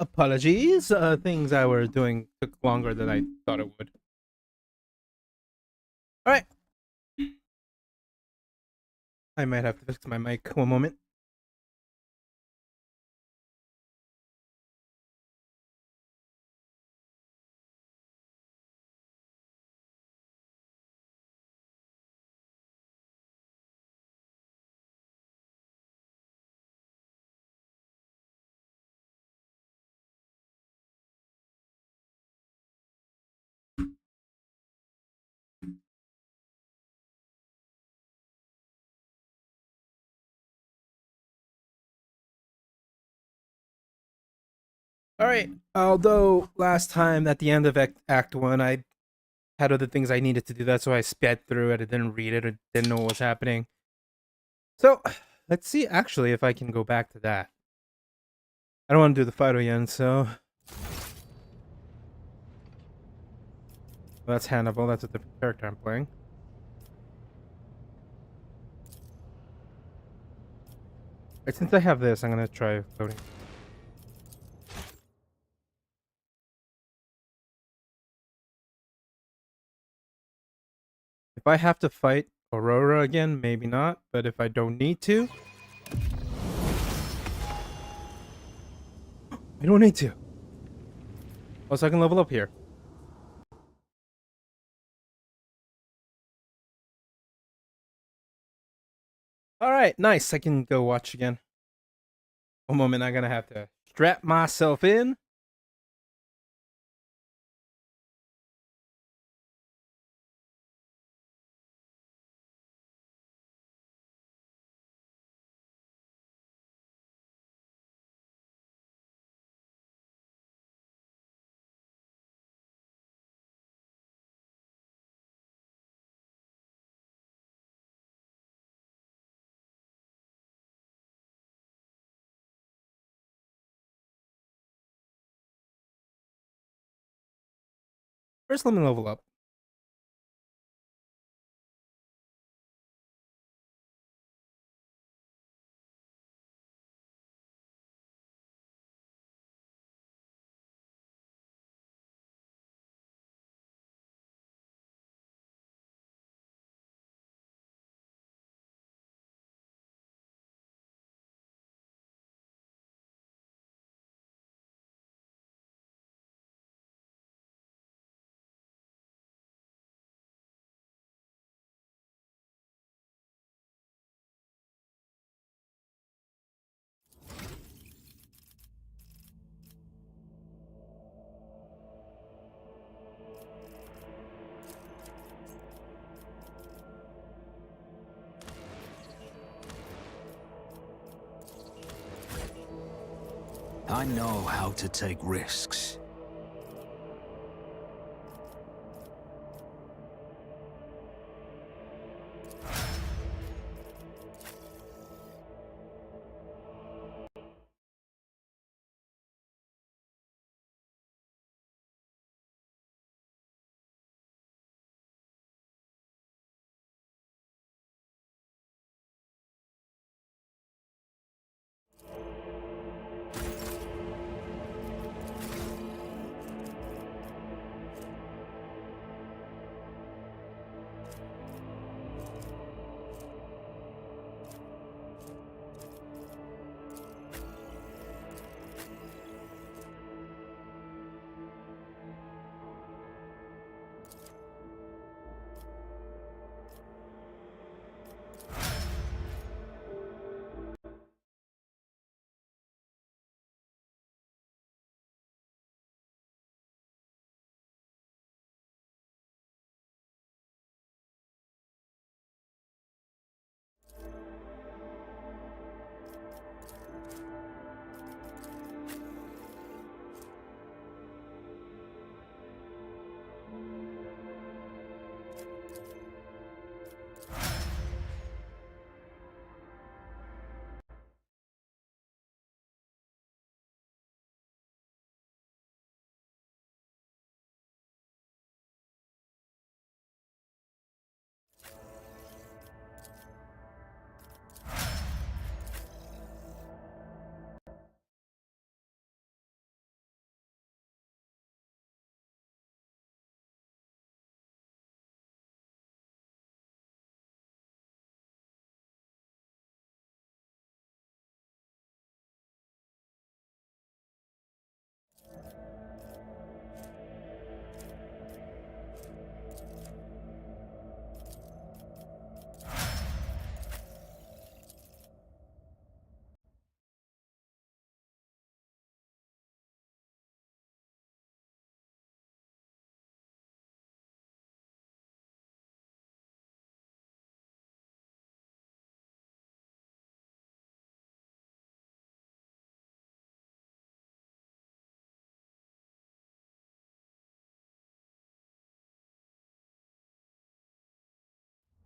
Apologies. Things I were doing took longer than I thought it would. All right. I might have to fix my mic. One moment. All right. Although last time at the end of Act 1, I had other things I needed to do. That's why I sped through it. I didn't read it or didn't know what was happening. So let's see actually if I can go back to that. I don't want to do the fight again, so. Well, that's Hannibal. That's a different character I'm playing. Right, since I have this, I'm going to try loading. If I have to fight Aurora again, maybe not. But if I don't need to, I don't need to. Also, I can level up here. Alright, nice. I can go watch again. One moment, I'm gonna have to strap myself in. First, let me level up. I know how to take risks.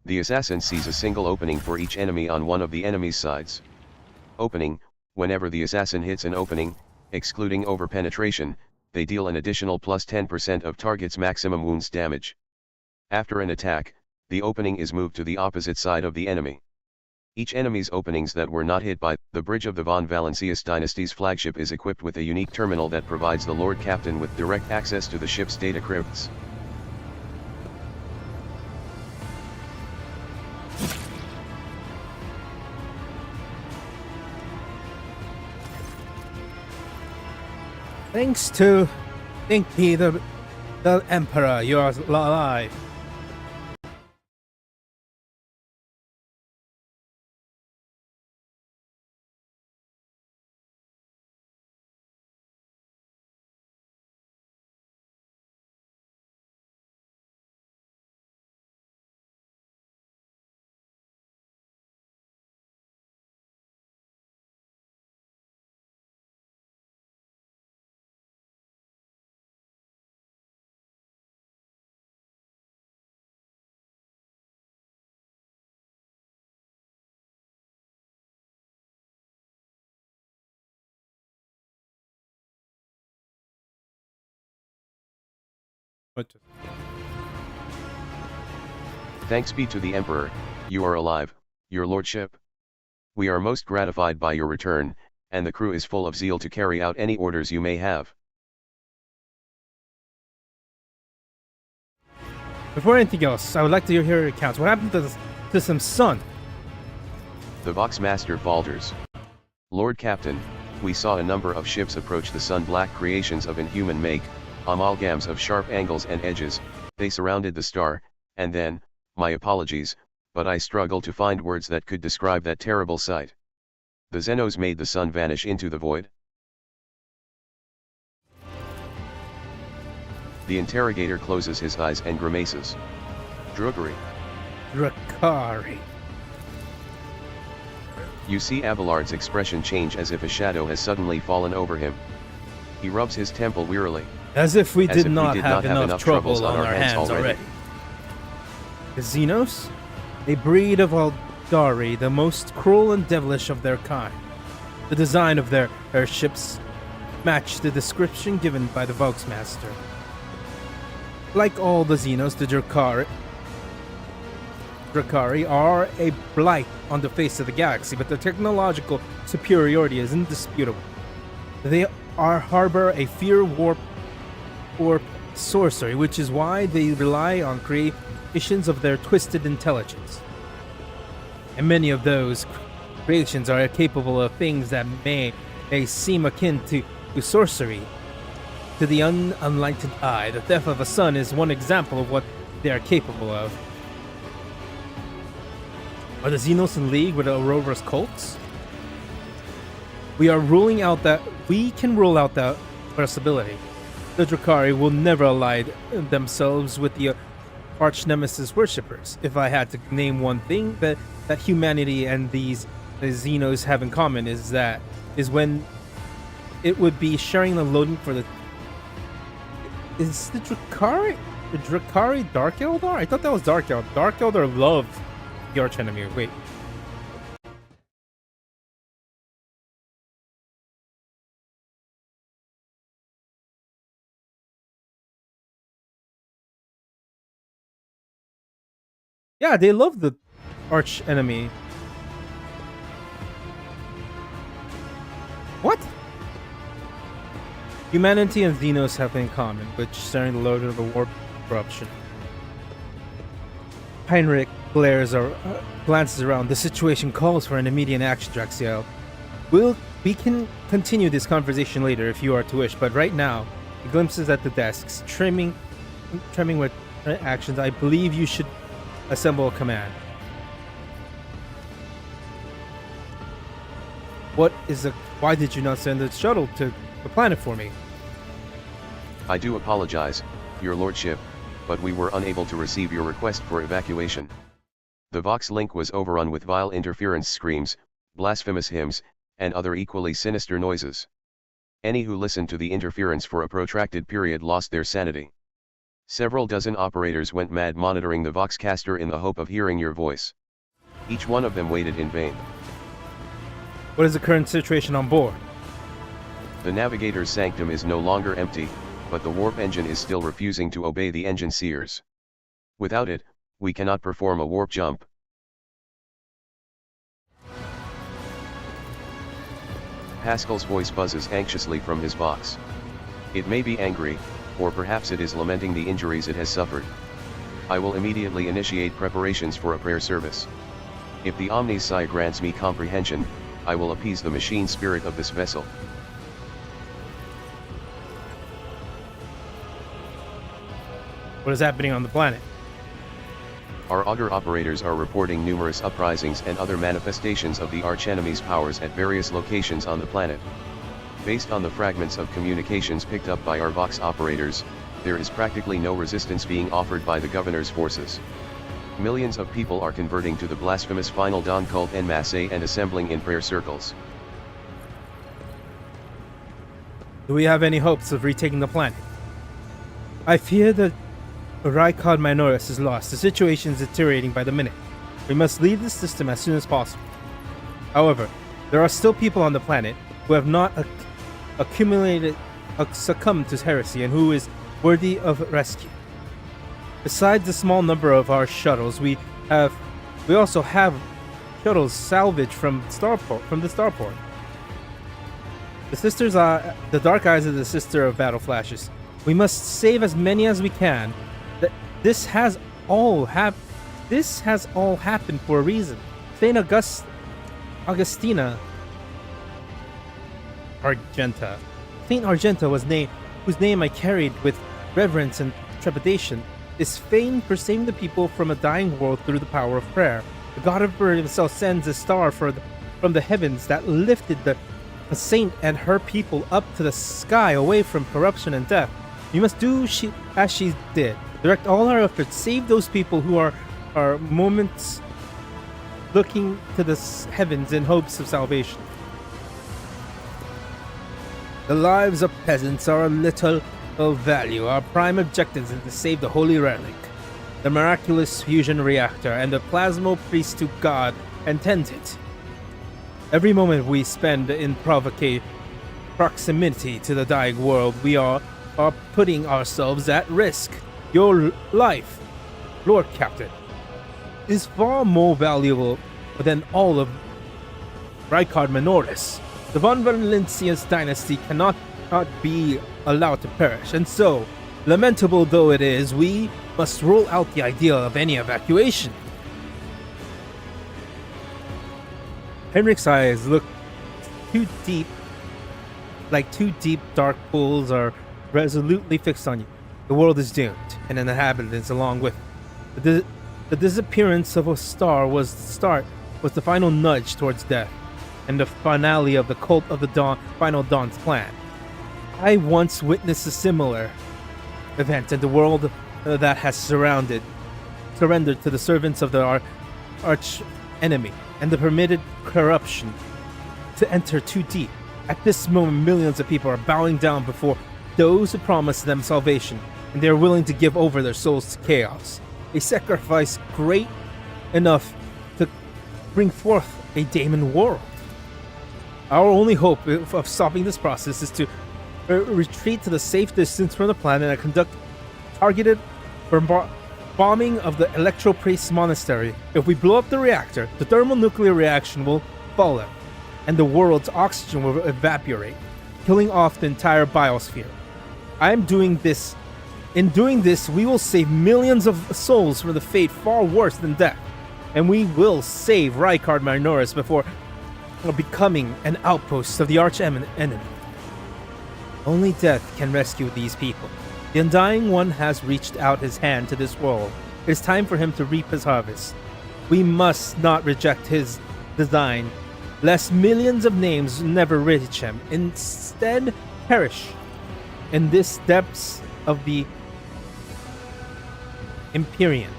The assassin sees a single opening for each enemy on one of the enemy's sides. Opening: whenever the assassin hits an opening, excluding overpenetration, they deal an additional plus 10% of target's maximum wounds damage. After an attack, the opening is moved to the opposite side of the enemy. Each enemy's openings that were not hit by the bridge of the von Valancius dynasty's flagship is equipped with a unique terminal that provides the Lord Captain with direct access to the ship's data crypts. Thanks to Thinky the Emperor, you are alive. Thanks be to the Emperor, you are alive, your lordship. We are most gratified by your return, and the crew is full of zeal to carry out any orders you may have. Before anything else, I would like to hear your accounts. What happened to some sun? The Vox Master falters. Lord Captain, we saw a number of ships approach the sun-black creations of inhuman make, amalgams of sharp angles and edges. They surrounded the star, and then, my apologies, but I struggle to find words that could describe that terrible sight. The Xenos made the sun vanish into the void. The interrogator closes his eyes and grimaces. Druggery. Drakari. You see Abelard's expression change as if a shadow has suddenly fallen over him. He rubs his temple wearily. As if we As did if not have enough trouble on our hands already. The Xenos? A breed of Aldari, the most cruel and devilish of their kind. The design of their airships matched the description given by the Vox Master. Like all the Xenos, the Drakari are a blight on the face of the galaxy, but their technological superiority is indisputable. They harbor a fear warp sorcery, which is why they rely on creations of their twisted intelligence. And many of those creations are capable of things that may seem akin to sorcery. To the unenlightened eye, the theft of a sun is one example of what they are capable of. Are the Xenos in league with the Aurora's cults? We can rule out that possibility. The Drakari will never ally themselves with the arch nemesis worshippers. If I had to name one thing that humanity and the Xenos have in common is when it would be sharing the loading for the. Is the Drakari Dark Eldar? I thought that was Dark Eldar. Dark Eldar loved the arch enemy. Wait. Yeah, they love the arch enemy. What? Humanity and Xenos have in common, which sharing the load of a warp corruption. Heinrich glances around. The situation calls for an immediate action, Draciel. We can continue this conversation later if you are to wish, but right now, he glimpses at the desks, trimming with actions. I believe you should assemble a command. Why did you not send the shuttle to the planet for me? I do apologize, your lordship, but we were unable to receive your request for evacuation. The Vox link was overrun with vile interference screams, blasphemous hymns, and other equally sinister noises. Any who listened to the interference for a protracted period lost their sanity. Several dozen operators went mad monitoring the Voxcaster in the hope of hearing your voice. Each one of them waited in vain. What is the current situation on board? The navigator's sanctum is no longer empty, but the warp engine is still refusing to obey the engine seers. Without it, we cannot perform a warp jump. Pascal's voice buzzes anxiously from his box. It may be angry, or perhaps it is lamenting the injuries it has suffered. I will immediately initiate preparations for a prayer service. If the Omni Psi grants me comprehension, I will appease the machine spirit of this vessel. What is happening on the planet? Our augur operators are reporting numerous uprisings and other manifestations of the archenemy's powers at various locations on the planet. Based on the fragments of communications picked up by our Vox operators, there is practically no resistance being offered by the governor's forces. Millions of people are converting to the blasphemous Final Dawn cult en masse and assembling in prayer circles. Do we have any hopes of retaking the planet? I fear that Rykard Minoris is lost. The situation is deteriorating by the minute. We must leave the system as soon as possible. However, there are still people on the planet who have not succumbed to heresy and who is worthy of rescue. Besides the small number of our shuttles, we also have shuttles salvaged from the starport. The sisters are the dark eyes of the sister of battle flashes. We must save as many as we can. This has all happened for a reason. Saint Augustina Argenta. Saint Argenta was whose name I carried with reverence and trepidation, is famed for saving the people from a dying world through the power of prayer. The God of Bird himself sends a star from the heavens that lifted the saint and her people up to the sky away from corruption and death. We must do as she did. Direct all our efforts, save those people who are moments looking to the heavens in hopes of salvation. The lives of peasants are of little value. Our prime objective is to save the Holy Relic, the miraculous fusion reactor, and the plasmo priest to God and tend it. Every moment we spend in proximity to the dying world, we are putting ourselves at risk. Your life, Lord Captain, is far more valuable than all of Rykard Minoris. The Von Valencia's dynasty cannot be allowed to perish, and so, lamentable though it is, we must rule out the idea of any evacuation. Henrik's eyes look two deep dark pools are resolutely fixed on you. The world is doomed, and an inhabitants along with it. The disappearance of a star was the final nudge towards death, and the finale of the cult of the Final Dawn's plan. I once witnessed a similar event in the world that has surrendered to the servants of the arch enemy, and the permitted corruption to enter too deep. At this moment, millions of people are bowing down before those who promised them salvation, and they are willing to give over their souls to chaos. A sacrifice great enough to bring forth a Daemon world. Our only hope of stopping this process is to retreat to the safe distance from the planet and conduct targeted bombing of the Electro Priest's monastery. If we blow up the reactor, the thermonuclear reaction will follow, and the world's oxygen will evaporate, killing off the entire biosphere. In doing this, we will save millions of souls from the fate far worse than death, and we will save Rykard Minoris before becoming an outpost of the arch enemy. Only death can rescue these people. The Undying One has reached out his hand to this world. It is time for him to reap his harvest. We must not reject his design, lest millions of names never reach him. Instead, perish in this depths of the Empyrean.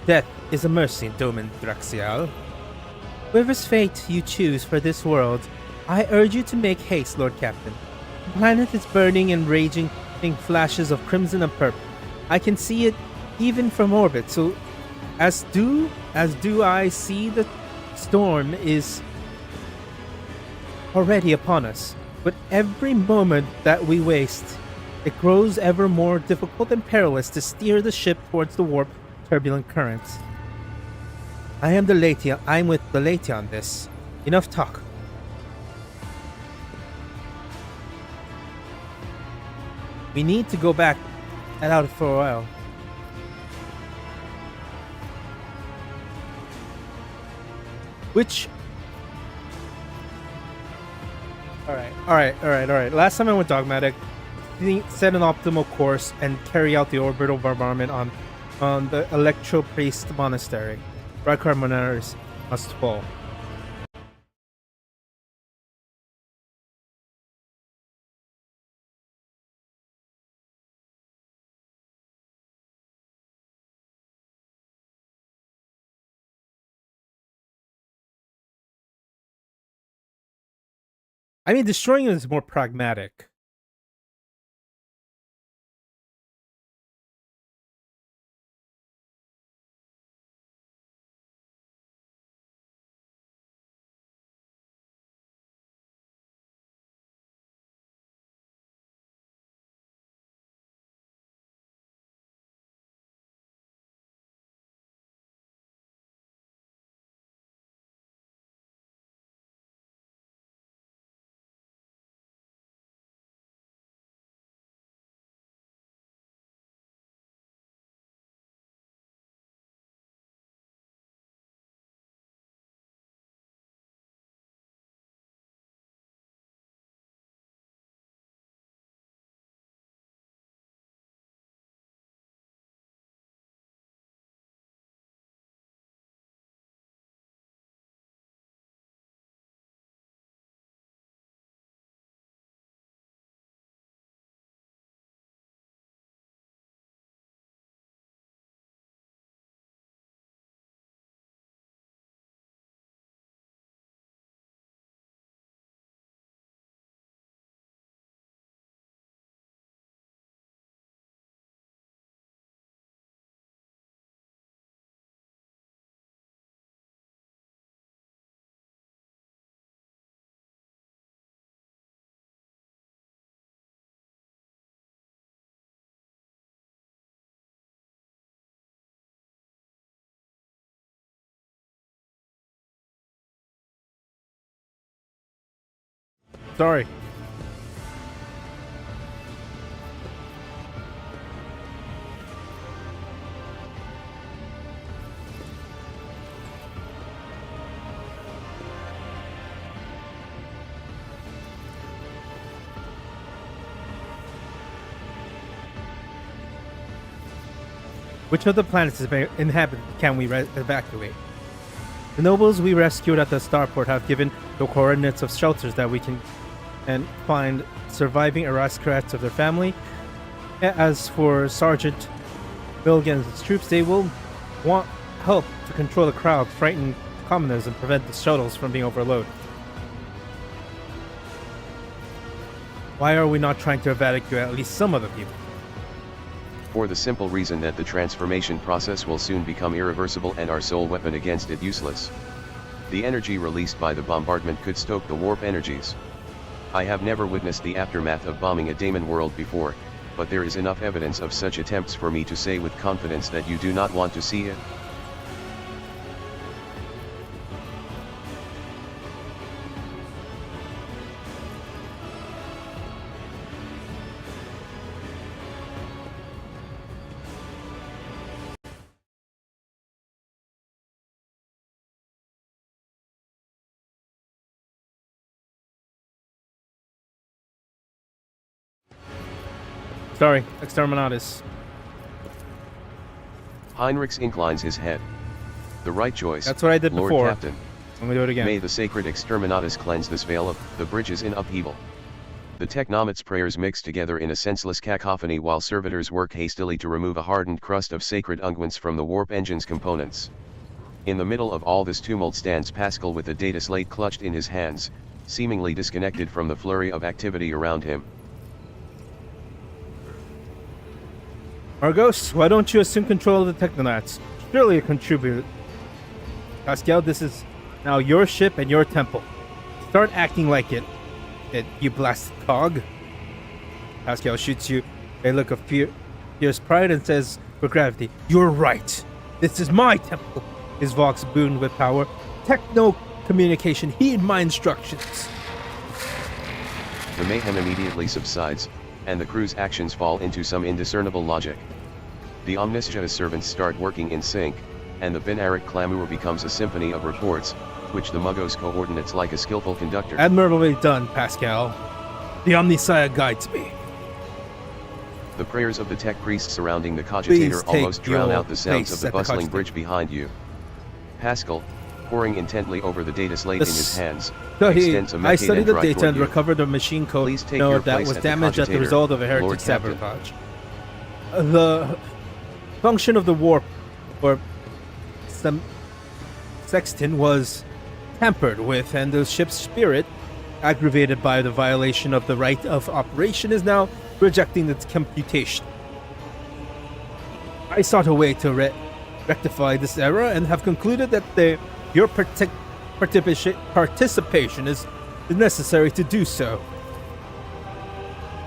Death is a mercy, Domin Draciel. Whatever's fate you choose for this world, I urge you to make haste, Lord Captain. The planet is burning and raging in flashes of crimson and purple. I can see it even from orbit. So as do I see the storm is already upon us. But every moment that we waste, it grows ever more difficult and perilous to steer the ship towards the warp turbulent currents. I'm with the lady on this. Enough talk. We need to go back and out for a while. Which... Alright. Last time I went dogmatic, set an optimal course and carry out the orbital bombardment on the Electro Priest Monastery. Rykar Monasteries must fall. I mean, destroying it is more pragmatic. Sorry. Which of the planets is inhabited can we evacuate? The nobles we rescued at the starport have given the coordinates of shelters that we can and find surviving aristocrats of their family. As for Sergeant Billigan's troops, they will want help to control the crowd, frighten commoners, and prevent the shuttles from being overloaded. Why are we not trying to evacuate at least some of the people? For the simple reason that the transformation process will soon become irreversible and our sole weapon against it useless. The energy released by the bombardment could stoke the warp energies. I have never witnessed the aftermath of bombing a Daemon world before, but there is enough evidence of such attempts for me to say with confidence that you do not want to see it. Sorry, Exterminatus. Heinrichs inclines his head. The right choice, That's what I did Lord before. Captain. Let me do it again. May the sacred Exterminatus cleanse this veil of the bridges in upheaval. The Technomate's prayers mix together in a senseless cacophony while servitors work hastily to remove a hardened crust of sacred unguents from the warp engine's components. In the middle of all this tumult stands Pascal with a data slate clutched in his hands, seemingly disconnected from the flurry of activity around him. Argos, why don't you assume control of the Technonauts? Surely a contributor. Pascal, this is now your ship and your temple. Start acting like it, you blasted cog. Pascal shoots you a look of fierce pride and says for gravity, "You're right. This is my temple." His vox boomed with power. "Techno communication, heed my instructions." The mayhem immediately subsides, and the crew's actions fall into some indiscernible logic. The Omniscia's servants start working in sync, and the Binaric clamor becomes a symphony of reports, which the Muggos coordinates like a skillful conductor. Admirably done, Pascal. The Omnissiah guides me. The prayers of the tech priests surrounding the cogitator almost drown your out the sounds of place the at the bustling cogitator. bridge behind you. Pascal, poring intently over the data slate in his hands, So extends a I Mechanic studied the drive data toward and you. recovered the machine code Please take your node that place was at the damaged at the cogitator, result of a heretic Lord Captain. sabotage. The function of the warp, or some sexton, was tampered with, and the ship's spirit, aggravated by the violation of the right of operation, is now rejecting its computation. I sought a way to rectify this error and have concluded that your participation is necessary to do so.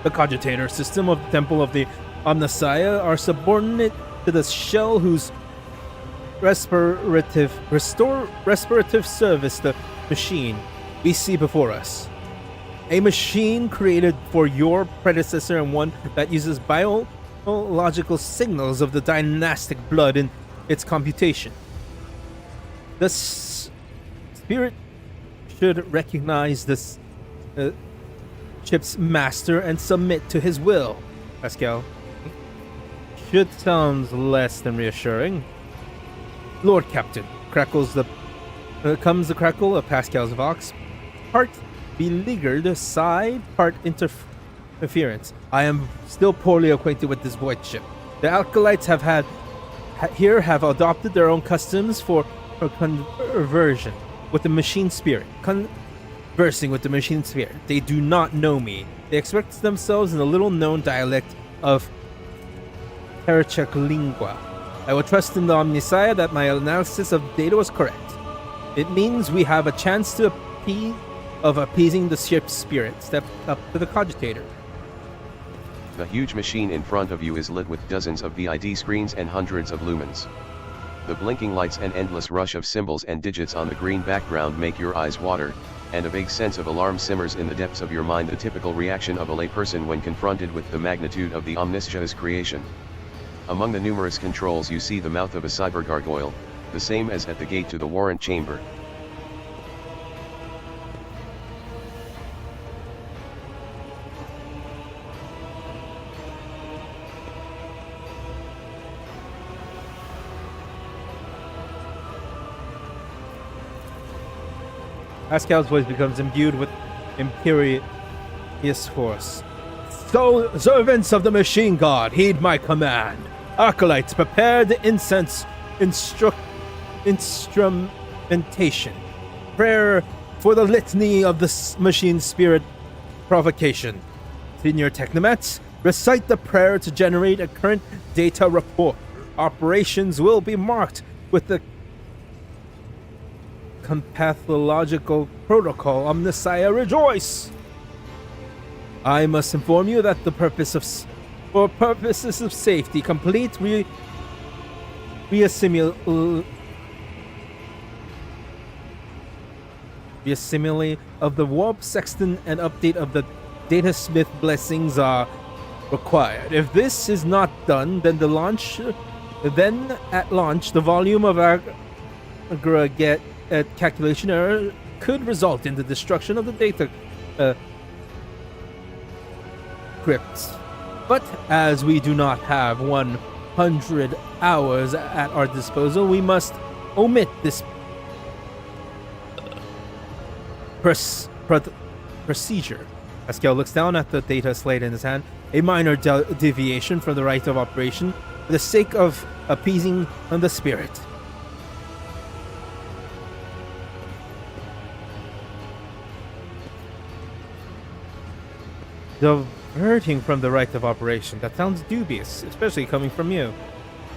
The cogitator system of the Temple of the Omnissiah are subordinate to the shell whose respirative service the machine we see before us. A machine created for your predecessor and one that uses biological signals of the dynastic blood in its computation. The spirit should recognize this ship's master and submit to his will. Pascal. Should sounds less than reassuring. Lord Captain, comes the crackle of Pascal's vox, part beleaguered, side, part interference. I am still poorly acquainted with this void ship. The Alkalites have adopted their own customs for conversion with the machine spirit. Conversing with the machine spirit. They do not know me. They express themselves in a little-known dialect of Terechek lingua. I will trust in the Omnissiah that my analysis of data was correct. It means we have a chance to appeasing the ship's spirit. Step up to the cogitator. The huge machine in front of you is lit with dozens of VID screens and hundreds of lumens. The blinking lights and endless rush of symbols and digits on the green background make your eyes water, and a vague sense of alarm simmers in the depths of your mind, the typical reaction of a layperson when confronted with the magnitude of the Omniscia's creation. Among the numerous controls you see the mouth of a cyber gargoyle, the same as at the gate to the warrant chamber. Pascal's voice becomes imbued with imperious force. So, servants of the machine god, heed my command. Acolytes, prepare the incense instrumentation. Prayer for the litany of the machine spirit provocation. Senior Technomats, recite the prayer to generate a current data report. Operations will be marked with the compathological protocol. Omnissiah, rejoice! I must inform you that for purposes of safety, complete reassimile of the warp sexton and update of the datasmith blessings are required. If this is not done, then at launch the volume of aggregate calculation error could result in the destruction of the data crypts. But as we do not have 100 hours at our disposal, we must omit this procedure. Pascal looks down at the data slate in his hand, a minor deviation from the right of operation for the sake of appeasing the spirit. The Hurting from the right of operation. That sounds dubious, especially coming from you.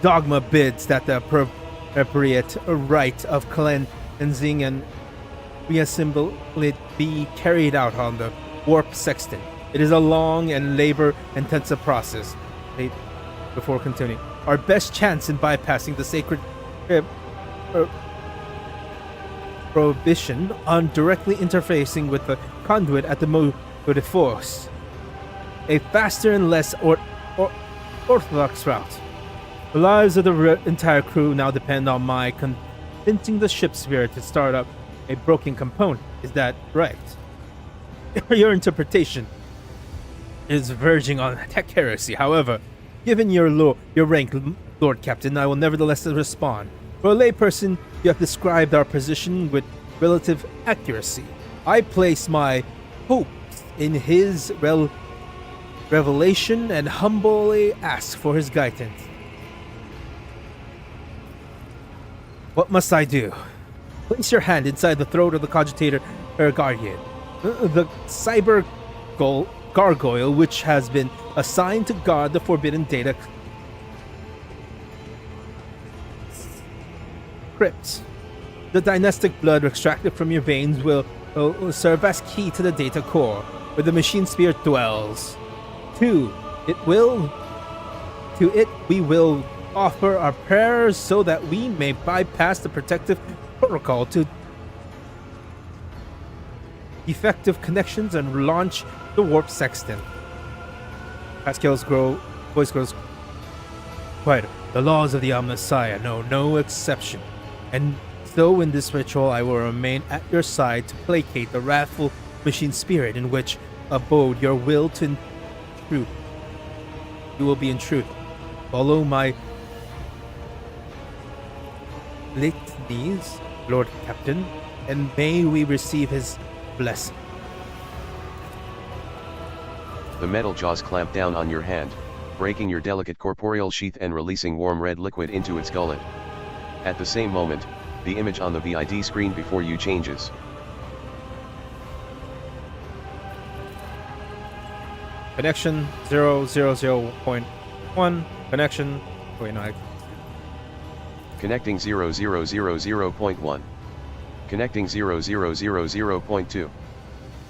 Dogma bids that the appropriate rite of cleansing and reassemble it be carried out on the warp sexton. It is a long and labor-intensive process. Before continuing, our best chance in bypassing the sacred prohibition on directly interfacing with the conduit at the motive force. A faster and less orthodox route. The lives of the entire crew now depend on my convincing the ship spirit to start up a broken component. Is that right? Your interpretation is verging on tech heresy. However, given your rank, Lord Captain, I will nevertheless respond. For a layperson, you have described our position with relative accuracy. I place my hopes in his revelation and humbly ask for his guidance. What must I do? Place your hand inside the throat of the cogitator guardian. The cyber gargoyle, which has been assigned to guard the forbidden data crypts. The dynastic blood extracted from your veins will serve as key to the data core, where the machine spirit dwells. To it we will offer our prayers so that we may bypass the protective protocol to effective connections and launch the warp sexton. Pascal's voice grows quieter. The laws of the Messiah know no exception, and so in this ritual I will remain at your side to placate the wrathful machine spirit in which abode your will to truth. You will be in truth. Follow my litanies, Lord Captain, and may we receive his blessing. The metal jaws clamp down on your hand, breaking your delicate corporeal sheath and releasing warm red liquid into its gullet. At the same moment, the image on the VID screen before you changes. Connection 000.1. Connection. Wait, no. Connecting 0000.1. Connecting 0000.2.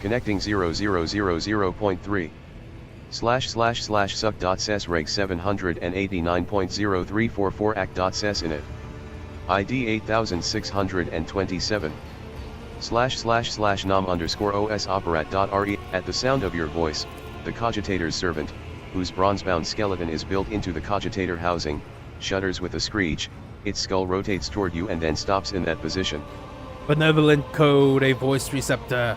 Connecting 0000.3. ///suck.ses reg 789.0344 act.ses init. ID 8627. ///nam_os operat.re. At the sound of your voice, the cogitator's servant, whose bronze-bound skeleton is built into the cogitator housing, shudders with a screech. Its skull rotates toward you and then stops in that position. Benevolent code, a voice receptor.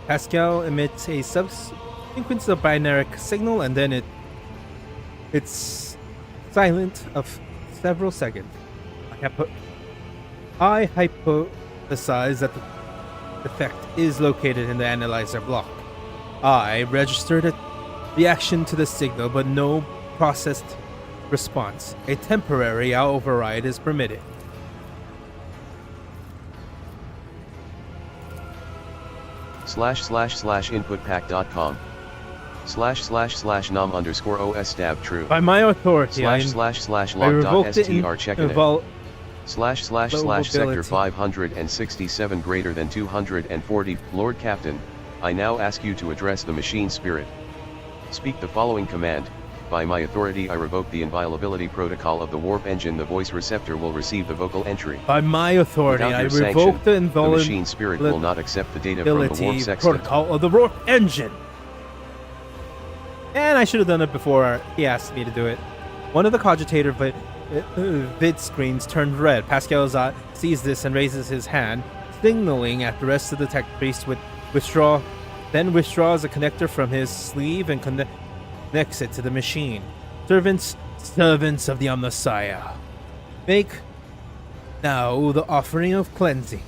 Pascal emits a sequence of binary signal, and then it's silent of several seconds. I hypothesize that the defect is located in the analyzer block. I registered a reaction to the signal, but no processed response. A temporary override is permitted. ///inputpack.com ///nam_os stab true By my authority, I ///log.str checking it ///sector Mobility. 567 greater than 240. Lord Captain, I now ask you to address the machine spirit. Speak the following command. By my authority I revoke the inviolability protocol of the warp engine. The voice receptor will receive the vocal entry. By my authority, Without I your revoke the sanction, the machine spirit will not accept the data from the warp inviolability sextant. protocol of the warp engine. And I should have done it before he asked me to do it. One of the cogitator vid screens turned red. Pascal sees this and raises his hand, signaling at the rest of the tech priest with withdraw. Then withdraws a connector from his sleeve and connects it to the machine. Servants of the Messiah, make now the offering of cleansing.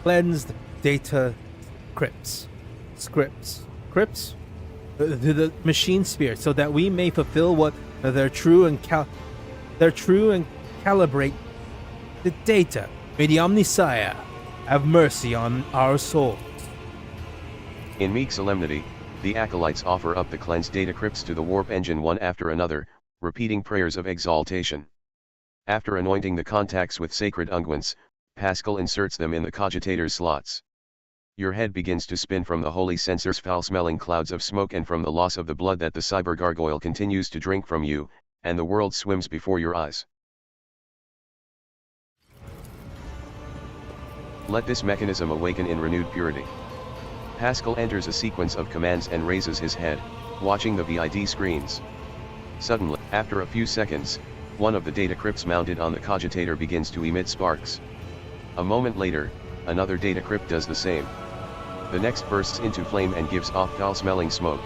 Cleansed data scripts, to the machine spirit, so that we may fulfill what their true and calibrate the data. May the Omniscience have mercy on our souls. In meek solemnity, the acolytes offer up the cleansed data crypts to the warp engine one after another, repeating prayers of exaltation. After anointing the contacts with sacred unguents, Pascal inserts them in the cogitator's slots. Your head begins to spin from the holy censer's foul-smelling clouds of smoke and from the loss of the blood that the cyber gargoyle continues to drink from you, and the world swims before your eyes. Let this mechanism awaken in renewed purity. Pascal enters a sequence of commands and raises his head, watching the VID screens. Suddenly, after a few seconds, one of the data crypts mounted on the cogitator begins to emit sparks. A moment later, another data crypt does the same. The next bursts into flame and gives off foul-smelling smoke.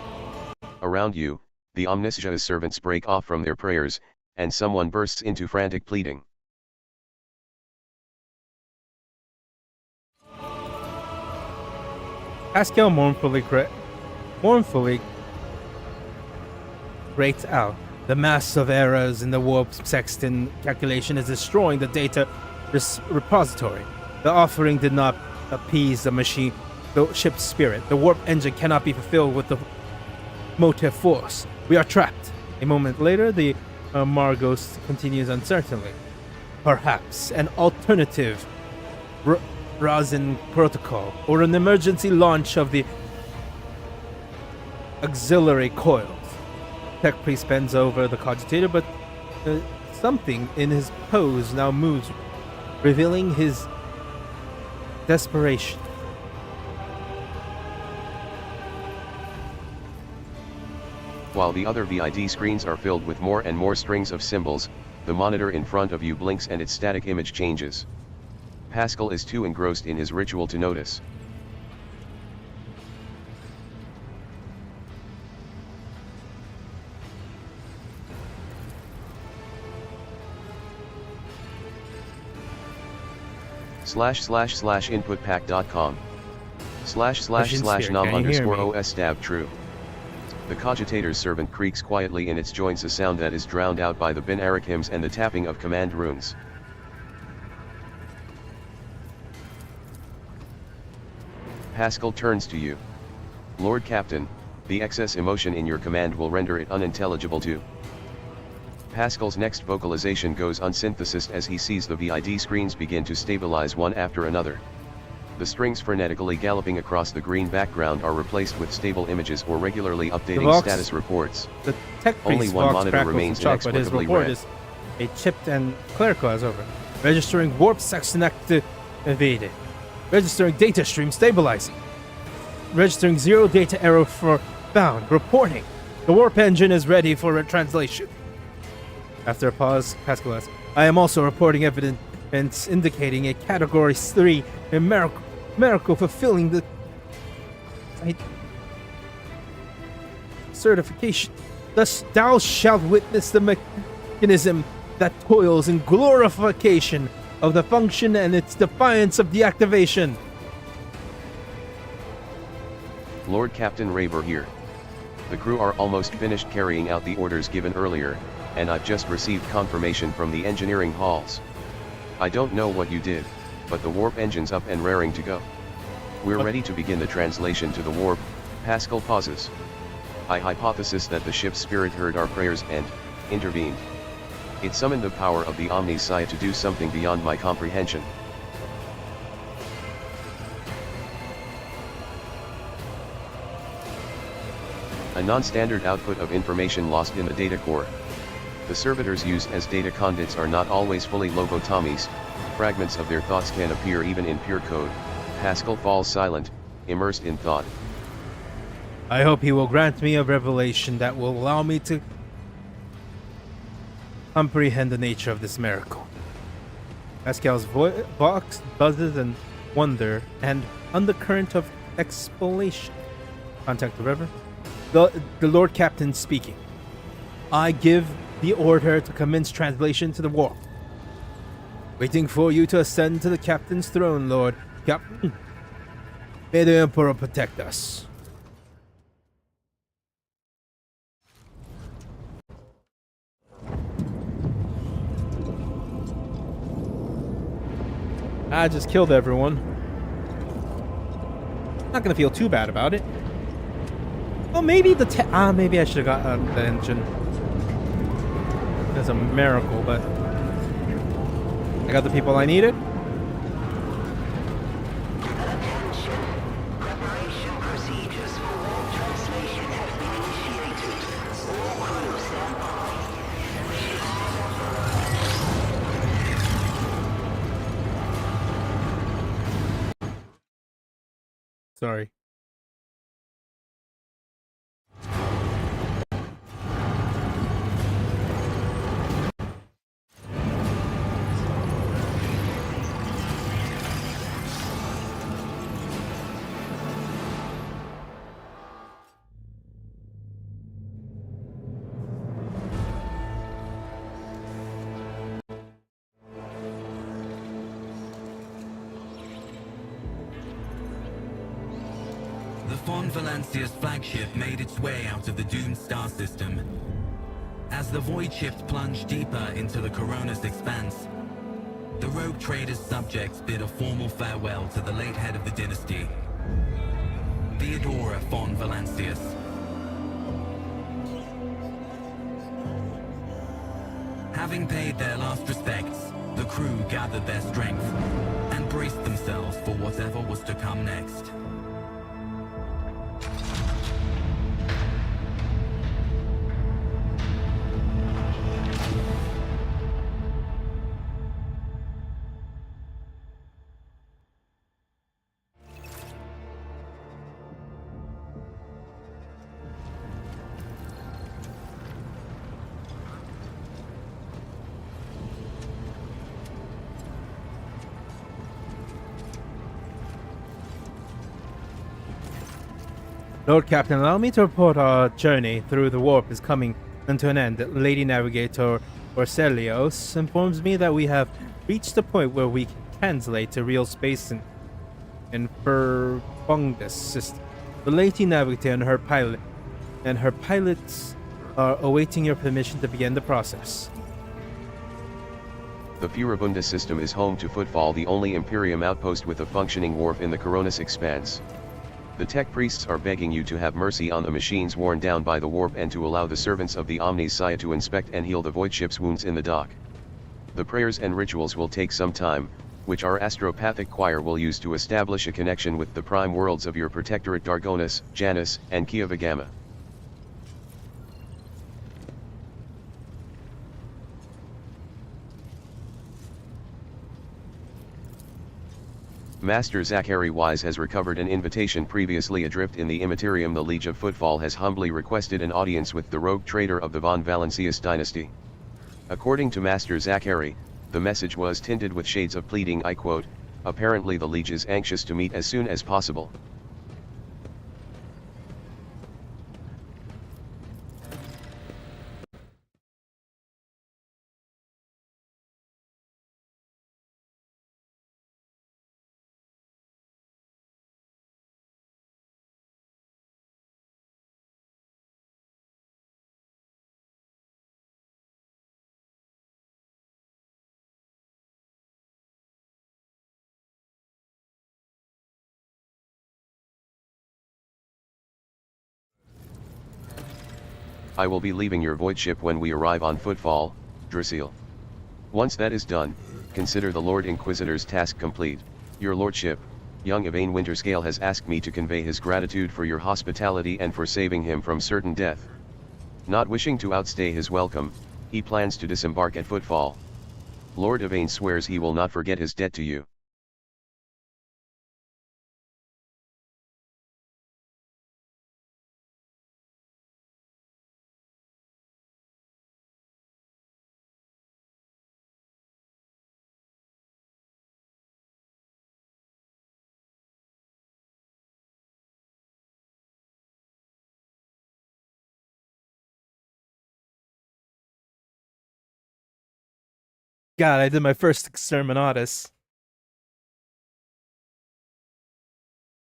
Around you, the Omniscia's servants break off from their prayers, and someone bursts into frantic pleading. Pascal mournfully grates out. The mass of errors in the warp sextant calculation is destroying the data repository. The offering did not appease the ship's spirit. The warp engine cannot be fulfilled with the motive force. We are trapped. A moment later, the Margos continues uncertainly. Perhaps an alternative Rosin protocol, or an emergency launch of the auxiliary coils. Tech Priest bends over the cogitator, but something in his pose now moves, revealing his desperation. While the other VID screens are filled with more and more strings of symbols, the monitor in front of you blinks and its static image changes. Pascal is too engrossed in his ritual to notice. ///inputpack.com ///nom_os_stab_true. The cogitator's servant creaks quietly in its joints, a sound that is drowned out by the Ben Arak hymns and the tapping of command runes. Pascal turns to you. Lord Captain, the excess emotion in your command will render it unintelligible too. Pascal's next vocalization goes unsynthesized as he sees the VID screens begin to stabilize one after another. The strings frenetically galloping across the green background are replaced with stable images or regularly updating status reports. The tech Only one monitor remains inexplicably red. Is a chipped and clerical as over. Registering warp sextant activated. Registering data stream stabilizing. Registering zero data error for bound. Reporting. The warp engine is ready for a translation. After a pause, Pascal asks, I am also reporting evidence indicating a Category 3 miracle fulfilling the certification. Thus thou shalt witness the mechanism that toils in glorification of the function and its defiance of deactivation. Lord Captain Raver here. The crew are almost finished carrying out the orders given earlier, and I've just received confirmation from the engineering halls. I don't know what you did, but the warp engine's up and raring to go. We're ready to begin the translation to the warp. Pascal pauses. I hypothesis that the ship's spirit heard our prayers and intervened. It summoned the power of the Omniscient to do something beyond my comprehension. A non-standard output of information lost in the data core. The servitors used as data conduits are not always fully lobotomies. Fragments of their thoughts can appear even in pure code. Pascal falls silent, immersed in thought. I hope he will grant me a revelation that will allow me to comprehend the nature of this miracle. Pascal's voice buzzes in wonder and undercurrent of explanation. Contact the Reverend. The Lord Captain speaking. I give the order to commence translation to the warp. Waiting for you to ascend to the Captain's throne, Lord Captain. May the Emperor protect us. I just killed everyone. Not gonna feel too bad about it. Oh, maybe maybe I should have got the engine. That's a miracle, but I got the people I needed. Attention. Preparation procedures for warp translation have been initiated. All crew stand by. Sorry. The Von Valancia's flagship made its way out of the doomed star system. As the void ships plunged deeper into the Corona's expanse, the rogue trader's subjects bid a formal farewell to the late head of the dynasty, Theodora von Valancius. Having paid their last respects, the crew gathered their strength and braced themselves for whatever was to come next. Lord Captain, allow me to report our journey through the warp is coming to an end. Lady Navigator Orcelios informs me that we have reached the point where we can translate to real space in Fungus system. The Lady Navigator and her pilots are awaiting your permission to begin the process. The Furibunda system is home to Footfall, the only Imperium outpost with a functioning warp in the Coronis expanse. The tech priests are begging you to have mercy on the machines worn down by the warp and to allow the servants of the Omniscia to inspect and heal the void ship's wounds in the dock. The prayers and rituals will take some time, which our astropathic choir will use to establish a connection with the prime worlds of your protectorate Dargonis, Janus, and Kiavagama. Master Zachary Wise has recovered an invitation previously adrift in the Immaterium. The Liege of Footfall has humbly requested an audience with the rogue trader of the Von Valancius dynasty. According to Master Zachary, the message was tinted with shades of pleading. I quote, "Apparently the Liege is anxious to meet as soon as possible." I will be leaving your void ship when we arrive on Footfall, Draciel. Once that is done, consider the Lord Inquisitor's task complete. Your Lordship, young Yvain Winterscale has asked me to convey his gratitude for your hospitality and for saving him from certain death. Not wishing to outstay his welcome, he plans to disembark at Footfall. Lord Yvain swears he will not forget his debt to you. God, I did my first Exterminatus.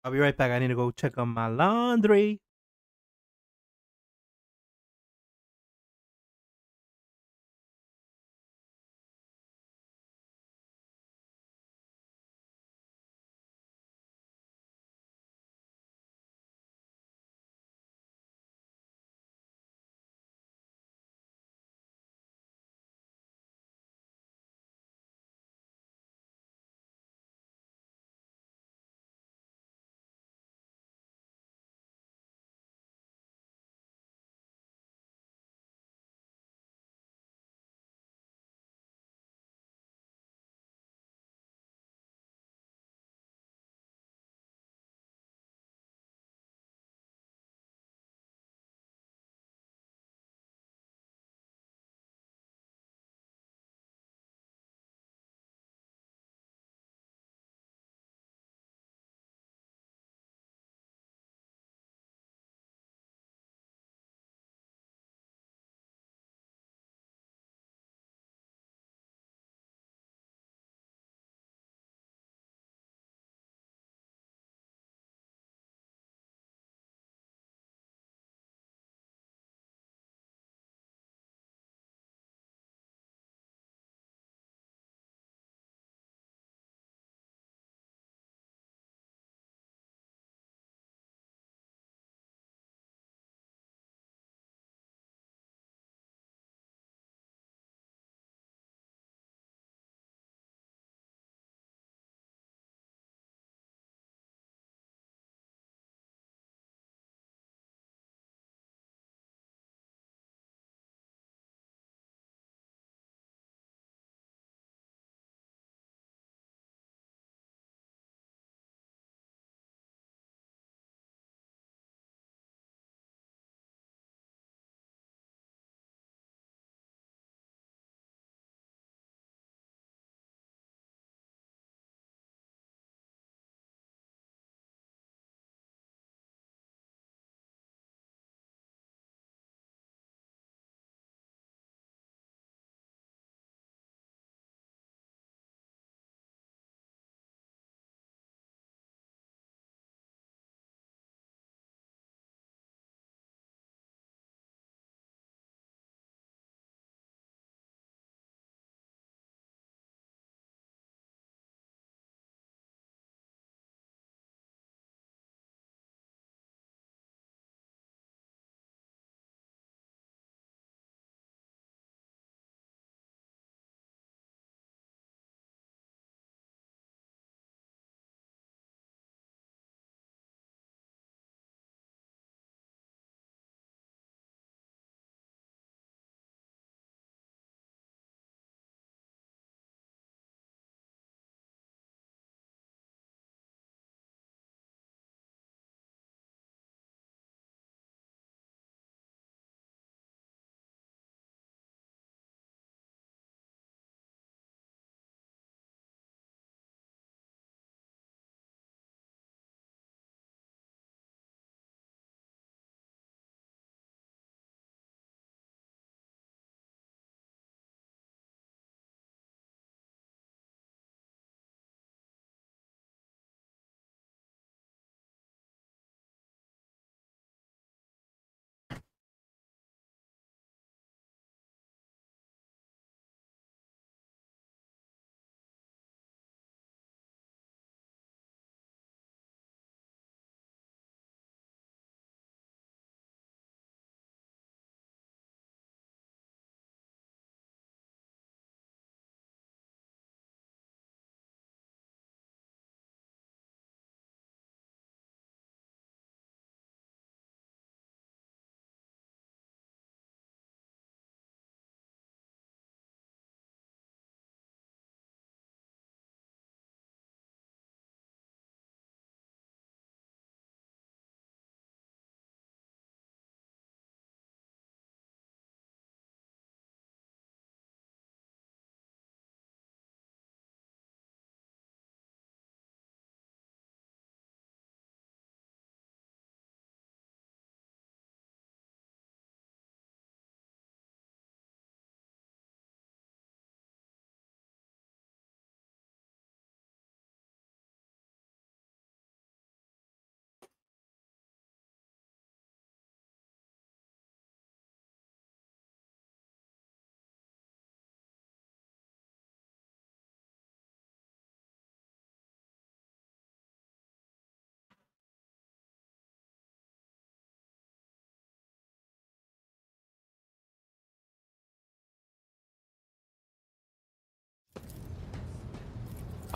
I'll be right back. I need to go check on my laundry.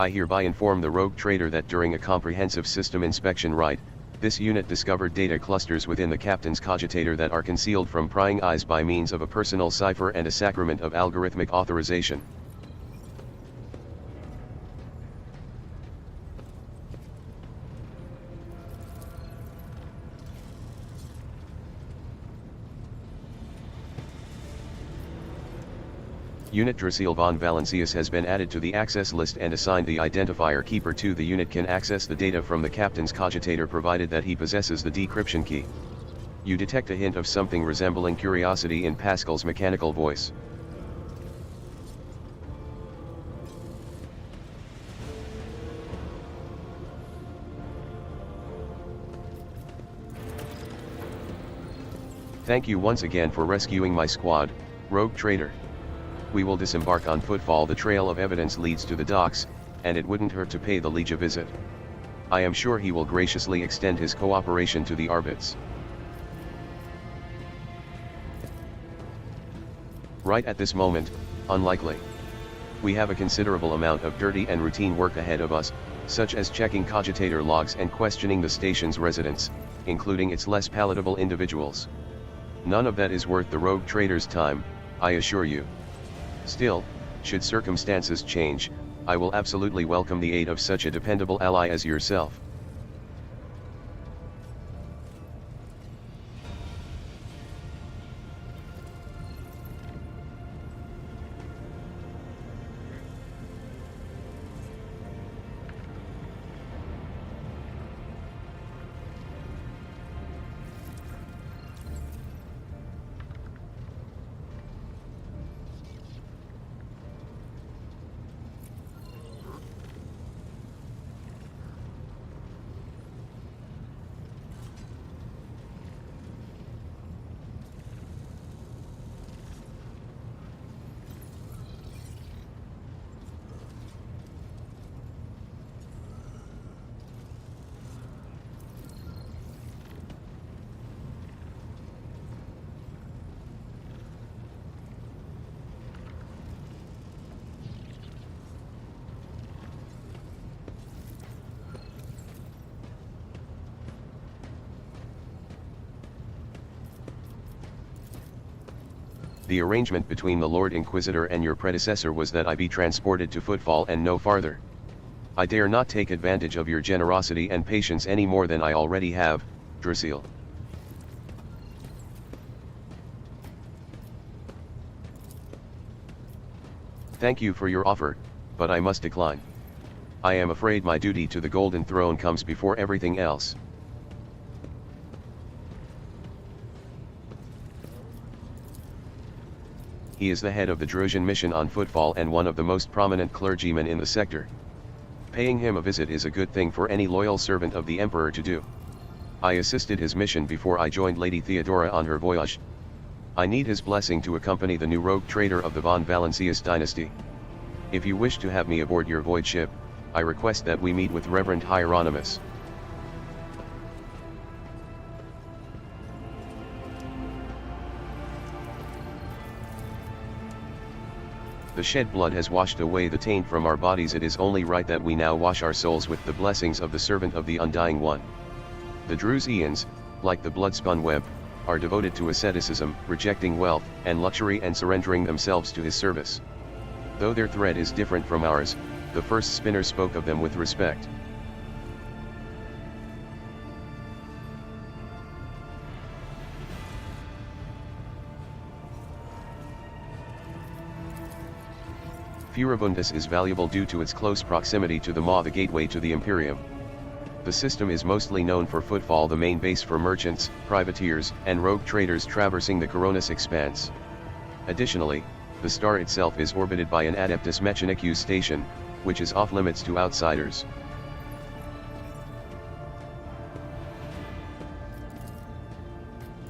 I hereby inform the rogue trader that during a comprehensive system inspection right, this unit discovered data clusters within the captain's cogitator that are concealed from prying eyes by means of a personal cipher and a sacrament of algorithmic authorization. Unit Draciel von Valancius has been added to the access list and assigned the identifier keeper 2. The unit can access the data from the captain's cogitator provided that he possesses the decryption key. You detect a hint of something resembling curiosity in Pascal's mechanical voice. Thank you once again for rescuing my squad, rogue trader. We will disembark on Footfall. The trail of evidence leads to the docks, and it wouldn't hurt to pay the Liege a visit. I am sure he will graciously extend his cooperation to the Arbits. Right at this moment, unlikely. We have a considerable amount of dirty and routine work ahead of us, such as checking cogitator logs and questioning the station's residents, including its less palatable individuals. None of that is worth the rogue trader's time, I assure you. Still, should circumstances change, I will absolutely welcome the aid of such a dependable ally as yourself. The arrangement between the Lord Inquisitor and your predecessor was that I be transported to Footfall and no farther. I dare not take advantage of your generosity and patience any more than I already have, Draciel. Thank you for your offer, but I must decline. I am afraid my duty to the Golden Throne comes before everything else. He is the head of the Draciel mission on Footfall and one of the most prominent clergymen in the sector. Paying him a visit is a good thing for any loyal servant of the Emperor to do. I assisted his mission before I joined Lady Theodora on her voyage. I need his blessing to accompany the new rogue trader of the von Valancius dynasty. If you wish to have me aboard your void ship, I request that we meet with Reverend Hieronymus. The shed blood has washed away the taint from our bodies. It is only right that we now wash our souls with the blessings of the servant of the Undying One. The Dracians, like the blood-spun web, are devoted to asceticism, rejecting wealth and luxury and surrendering themselves to his service. Though their thread is different from ours, the first spinner spoke of them with respect. Furibundus is valuable due to its close proximity to the Maw, the gateway to the Imperium. The system is mostly known for Footfall, the main base for merchants, privateers, and rogue traders traversing the Coronis expanse. Additionally, the star itself is orbited by an Adeptus Mechanicus station, which is off-limits to outsiders.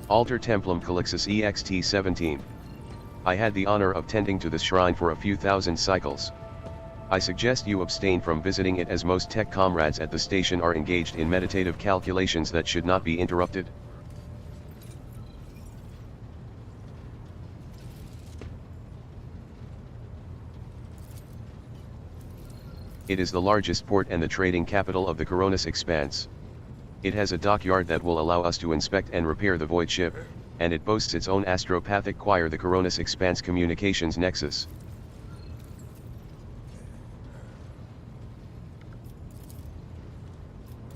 Altar Templum Calixus EXT-17. I had the honor of tending to this shrine for a few thousand cycles. I suggest you abstain from visiting it, as most tech comrades at the station are engaged in meditative calculations that should not be interrupted. It is the largest port and the trading capital of the Coronis Expanse. It has a dockyard that will allow us to inspect and repair the void ship, and it boasts its own astropathic choir, the Coronis Expanse Communications Nexus.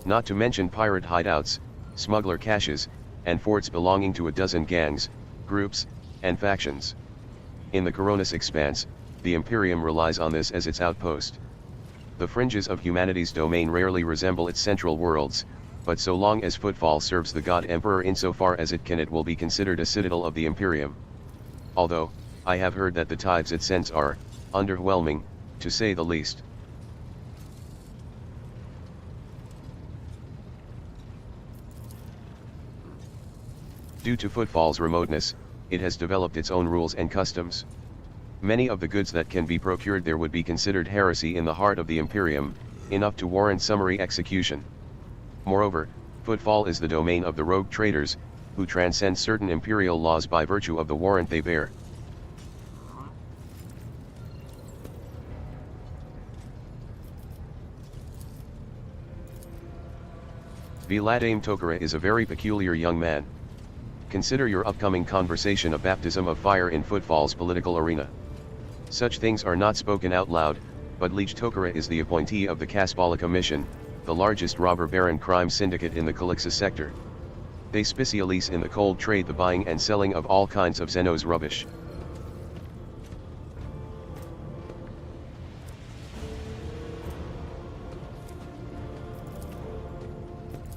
Not to mention pirate hideouts, smuggler caches, and forts belonging to a dozen gangs, groups, and factions. In the Coronis Expanse, the Imperium relies on this as its outpost. The fringes of humanity's domain rarely resemble its central worlds, but so long as Footfall serves the God Emperor insofar as it can, it will be considered a citadel of the Imperium. Although, I have heard that the tithes it sends are underwhelming, to say the least. Due to Footfall's remoteness, it has developed its own rules and customs. Many of the goods that can be procured there would be considered heresy in the heart of the Imperium, enough to warrant summary execution. Moreover, Footfall is the domain of the rogue traders, who transcend certain imperial laws by virtue of the warrant they bear. Viladame Tokara is a very peculiar young man. Consider your upcoming conversation a baptism of fire in Footfall's political arena. Such things are not spoken out loud, but Liege Tokara is the appointee of the Kasbalika mission, the largest robber baron crime syndicate in the Calixa sector. They specialize in the cold trade, the buying and selling of all kinds of Xenos rubbish.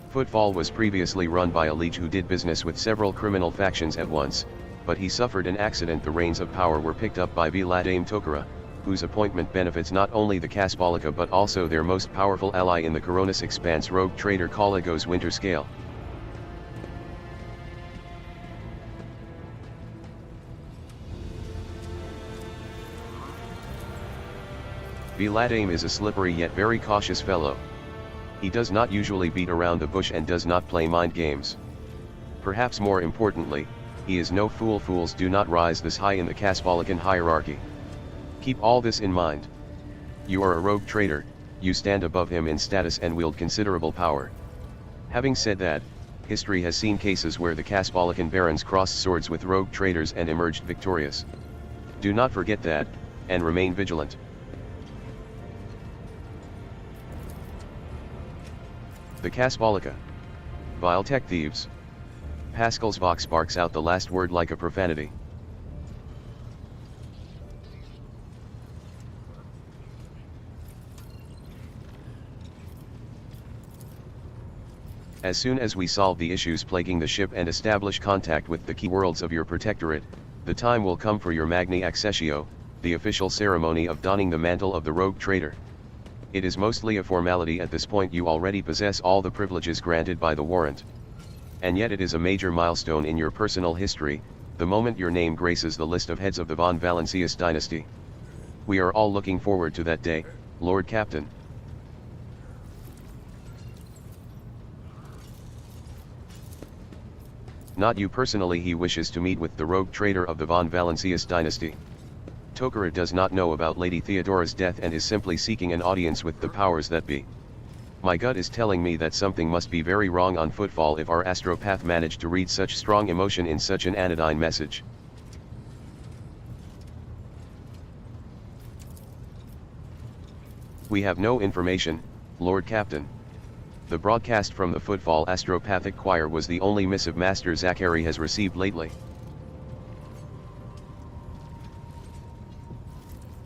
Footfall was previously run by a liege who did business with several criminal factions at once, but he suffered an accident. The reins of power were picked up by Viladame Tokara, whose appointment benefits not only the Kasbalika but also their most powerful ally in the Coronis Expanse, rogue trader Kaligos Winterscale. Viladame is a slippery yet very cautious fellow. He does not usually beat around the bush and does not play mind games. Perhaps more importantly, he is no fool. Fools do not rise this high in the Kasbalikan hierarchy. Keep all this in mind. You are a rogue trader, you stand above him in status and wield considerable power. Having said that, history has seen cases where the Kasbalikan barons crossed swords with rogue traders and emerged victorious. Do not forget that, and remain vigilant. The Kasbalika. Vile tech thieves. Pascal's Vox barks out the last word like a profanity. As soon as we solve the issues plaguing the ship and establish contact with the key worlds of your protectorate, the time will come for your Magni Accessio, the official ceremony of donning the mantle of the rogue trader. It is mostly a formality at this point. You already possess all the privileges granted by the warrant. And yet it is a major milestone in your personal history, the moment your name graces the list of heads of the von Valancius dynasty. We are all looking forward to that day, Lord Captain. Not you personally. He wishes to meet with the rogue trader of the von Valancius dynasty. Tokara does not know about Lady Theodora's death and is simply seeking an audience with the powers that be. My gut is telling me that something must be very wrong on Footfall if our astropath managed to read such strong emotion in such an anodyne message. We have no information, Lord Captain. The broadcast from the Footfall Astropathic Choir was the only missive Master Zachary has received lately.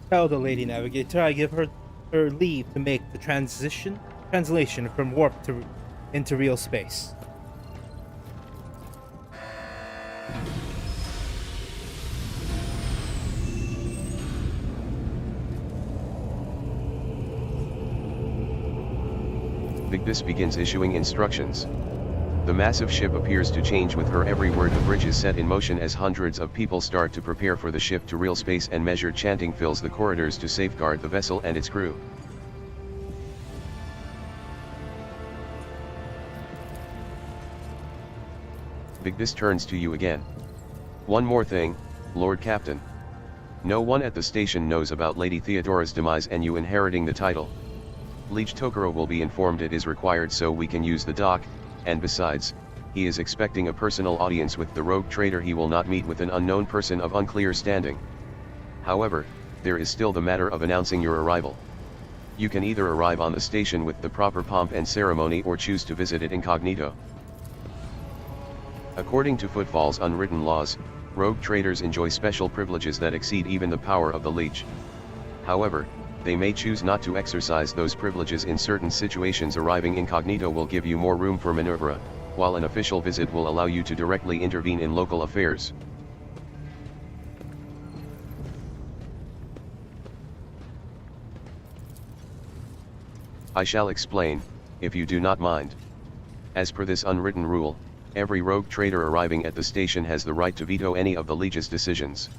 Tell the Lady Navigator I give her leave to make the translation from warp into real space. Vigdis begins issuing instructions. The massive ship appears to change with her every word. The bridge is set in motion as hundreds of people start to prepare for the shift to real space, and measured chanting fills the corridors to safeguard the vessel and its crew. Vigdis turns to you again. One more thing, Lord Captain. No one at the station knows about Lady Theodora's demise and you inheriting the title. Leech Tokoro will be informed it is required so we can use the dock, and besides, he is expecting a personal audience with the rogue trader. He will not meet with an unknown person of unclear standing. However, there is still the matter of announcing your arrival. You can either arrive on the station with the proper pomp and ceremony or choose to visit it incognito. According to Footfall's unwritten laws, rogue traders enjoy special privileges that exceed even the power of the leech. However, they may choose not to exercise those privileges in certain situations. Arriving incognito will give you more room for maneuver, while an official visit will allow you to directly intervene in local affairs. I shall explain, if you do not mind. As per this unwritten rule, every rogue trader arriving at the station has the right to veto any of the Legia's decisions.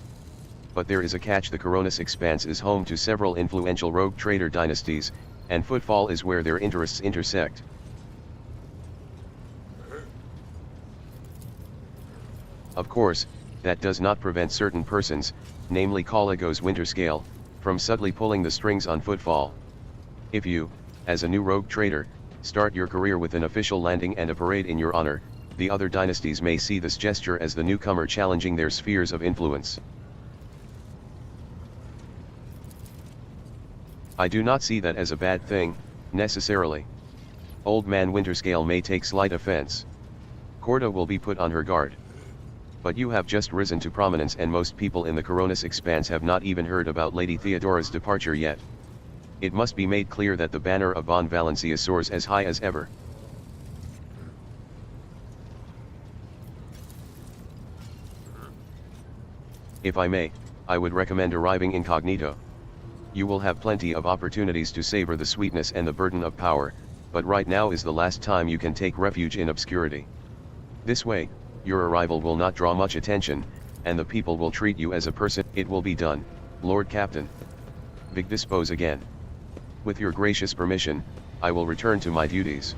But there is a catch: the Coronis Expanse is home to several influential rogue trader dynasties, and Footfall is where their interests intersect. Of course, that does not prevent certain persons, namely Caligo's Winterscale, from subtly pulling the strings on Footfall. If you, as a new rogue trader, start your career with an official landing and a parade in your honor, the other dynasties may see this gesture as the newcomer challenging their spheres of influence. I do not see that as a bad thing, necessarily. Old Man Winterscale may take slight offense. Corda will be put on her guard. But you have just risen to prominence, and most people in the Coronis Expanse have not even heard about Lady Theodora's departure yet. It must be made clear that the banner of Von Valencia soars as high as ever. If I may, I would recommend arriving incognito. You will have plenty of opportunities to savor the sweetness and the burden of power, but right now is the last time you can take refuge in obscurity. This way, your arrival will not draw much attention, and the people will treat you as a person. It will be done, Lord Captain. Big dispose again. With your gracious permission, I will return to my duties.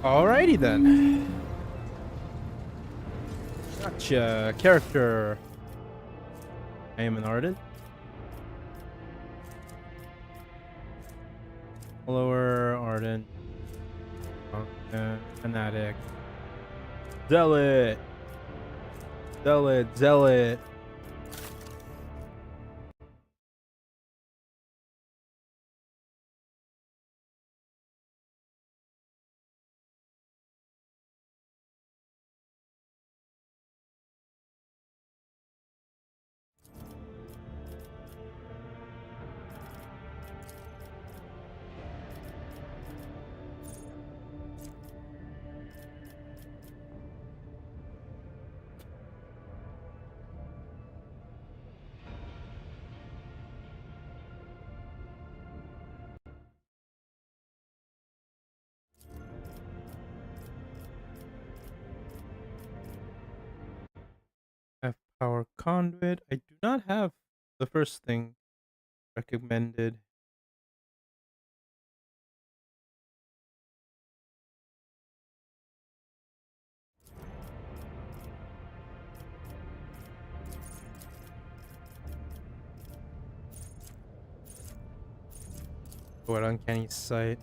Alrighty then. Gotcha. Character. I am an artist. Follower, ardent, fanatic, zealot, zealot. Have power conduit. I do not have the first thing recommended. What uncanny sight.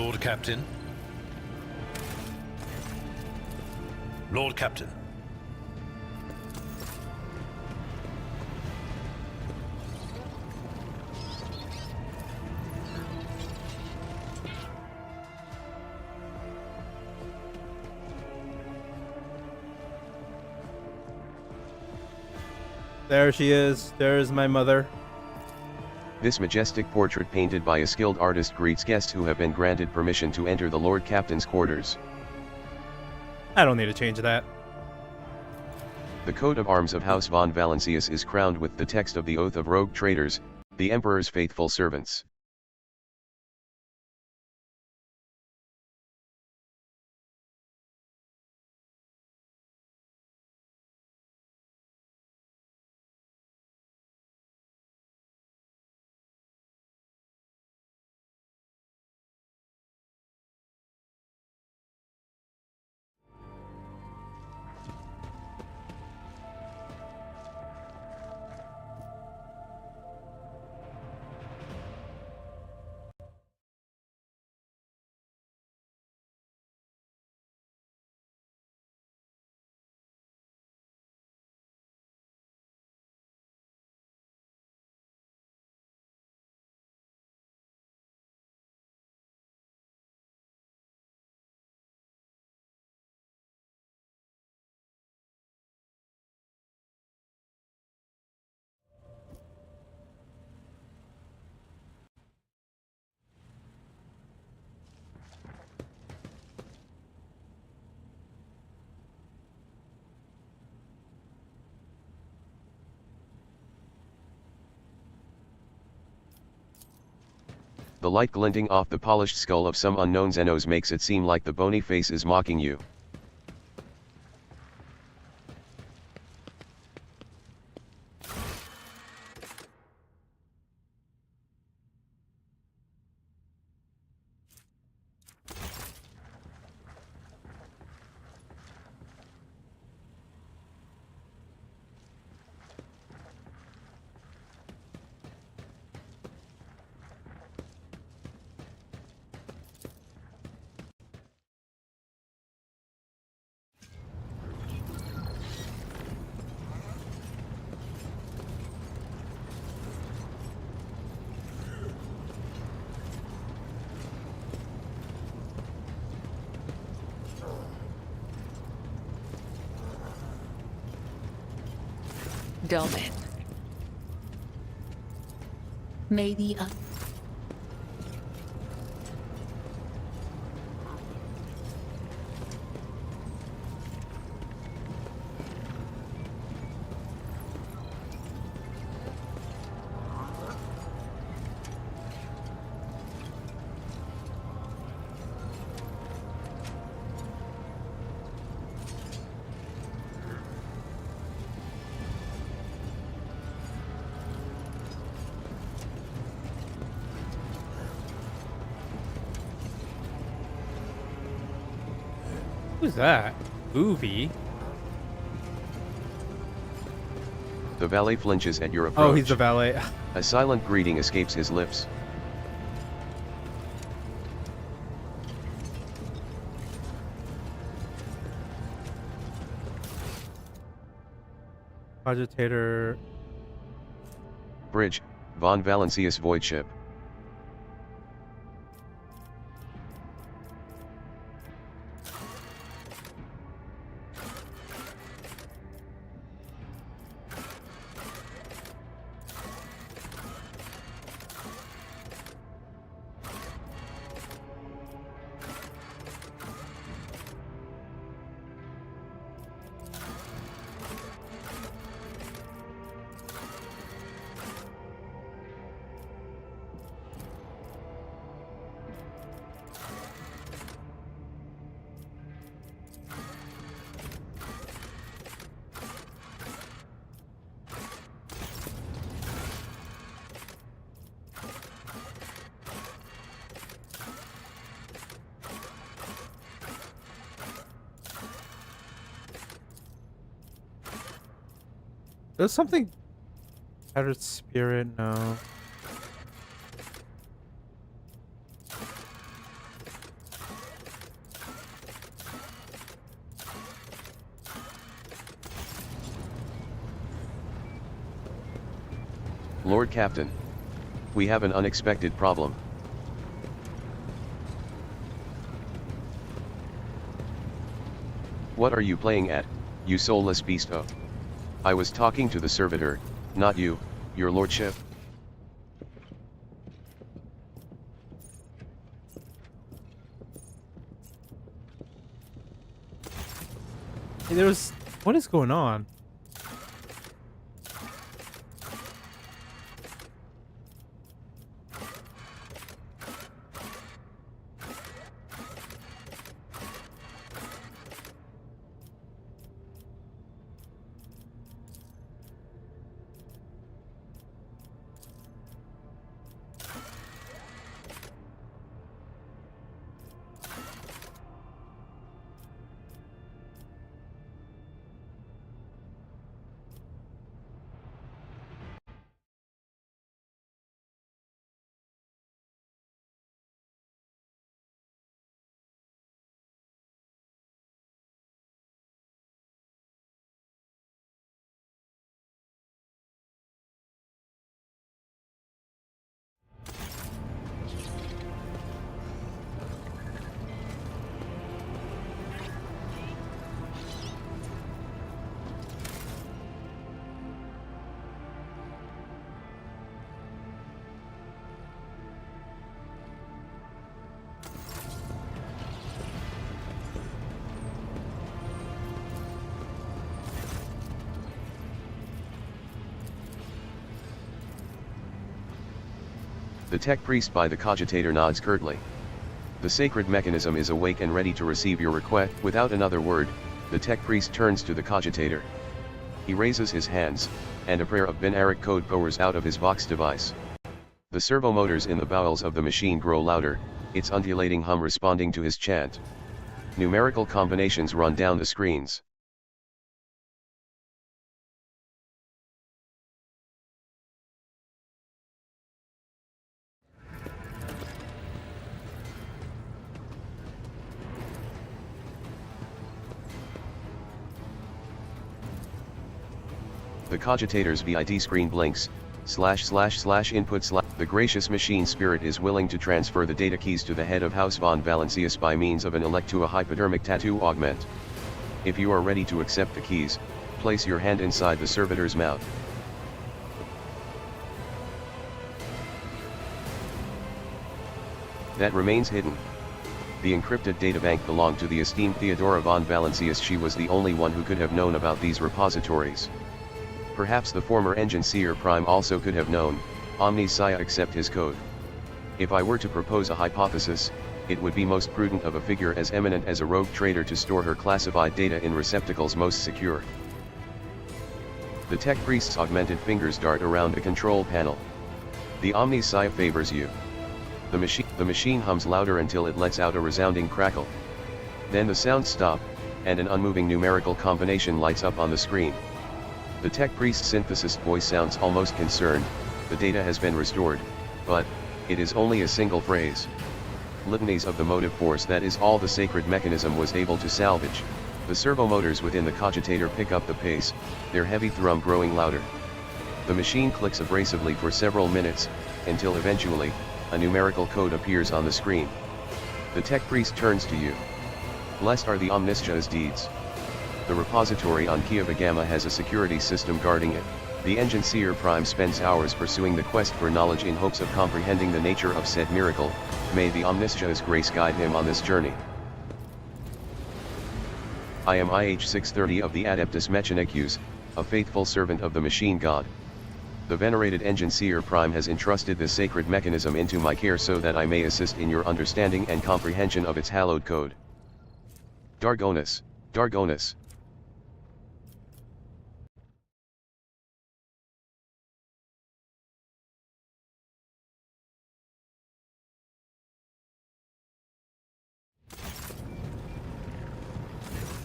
Lord Captain. Lord Captain. There she is. There's my mother. This majestic portrait painted by a skilled artist greets guests who have been granted permission to enter the Lord Captain's quarters. I don't need to change that. The coat of arms of House von Valancius is crowned with the text of the Oath of Rogue Traders, the Emperor's faithful servants. The light glinting off the polished skull of some unknown Xenos makes it seem like the bony face is mocking you. Delvin. May the Who's that? Oovie? The valet flinches at your approach. Oh, he's the valet. A silent greeting escapes his lips. Cogitator. Bridge, von Valancius void ship. There's something. Shattered spirit, no. Lord Captain. We have an unexpected problem. What are you playing at, you soulless beast? Oh. I was talking to the servitor, not you, your lordship. Hey, what is going on? The tech priest by the cogitator nods curtly. The sacred mechanism is awake and ready to receive your request. Without another word, the tech priest turns to the cogitator. He raises his hands, and a prayer of binaric code pours out of his vox device. The servo motors in the bowels of the machine grow louder, its undulating hum responding to his chant. Numerical combinations run down the screens. The cogitator's VID screen blinks, ///input / The gracious machine spirit is willing to transfer the data keys to the head of House von Valancius by means of an Electua hypodermic tattoo augment. If you are ready to accept the keys, place your hand inside the servitor's mouth. That remains hidden. The encrypted databank belonged to the esteemed Theodora von Valancius. She was the only one who could have known about these repositories. Perhaps the former Engine Seer Prime also could have known, Omni Sia accept his code. If I were to propose a hypothesis, it would be most prudent of a figure as eminent as a rogue trader to store her classified data in receptacles most secure. The tech priest's augmented fingers dart around the control panel. The Omni Sia favors you. The machine hums louder until it lets out a resounding crackle. Then the sounds stop, and an unmoving numerical combination lights up on the screen. The tech priest's synthesist voice sounds almost concerned. The data has been restored, but it is only a single phrase. Litanies of the motive force, that is all the sacred mechanism was able to salvage. The servo motors within the cogitator pick up the pace, their heavy thrum growing louder. The machine clicks abrasively for several minutes, until eventually, a numerical code appears on the screen. The tech priest turns to you. Blessed are the Omniscia's deeds. The repository on Kieva Gamma has a security system guarding it. The Engine Seer Prime spends hours pursuing the quest for knowledge in hopes of comprehending the nature of said miracle. May the Omniscia's grace guide him on this journey. I am IH-630 of the Adeptus Mechanicus, a faithful servant of the machine god. The venerated Engine Seer Prime has entrusted this sacred mechanism into my care so that I may assist in your understanding and comprehension of its hallowed code. Dargonus, Dargonus.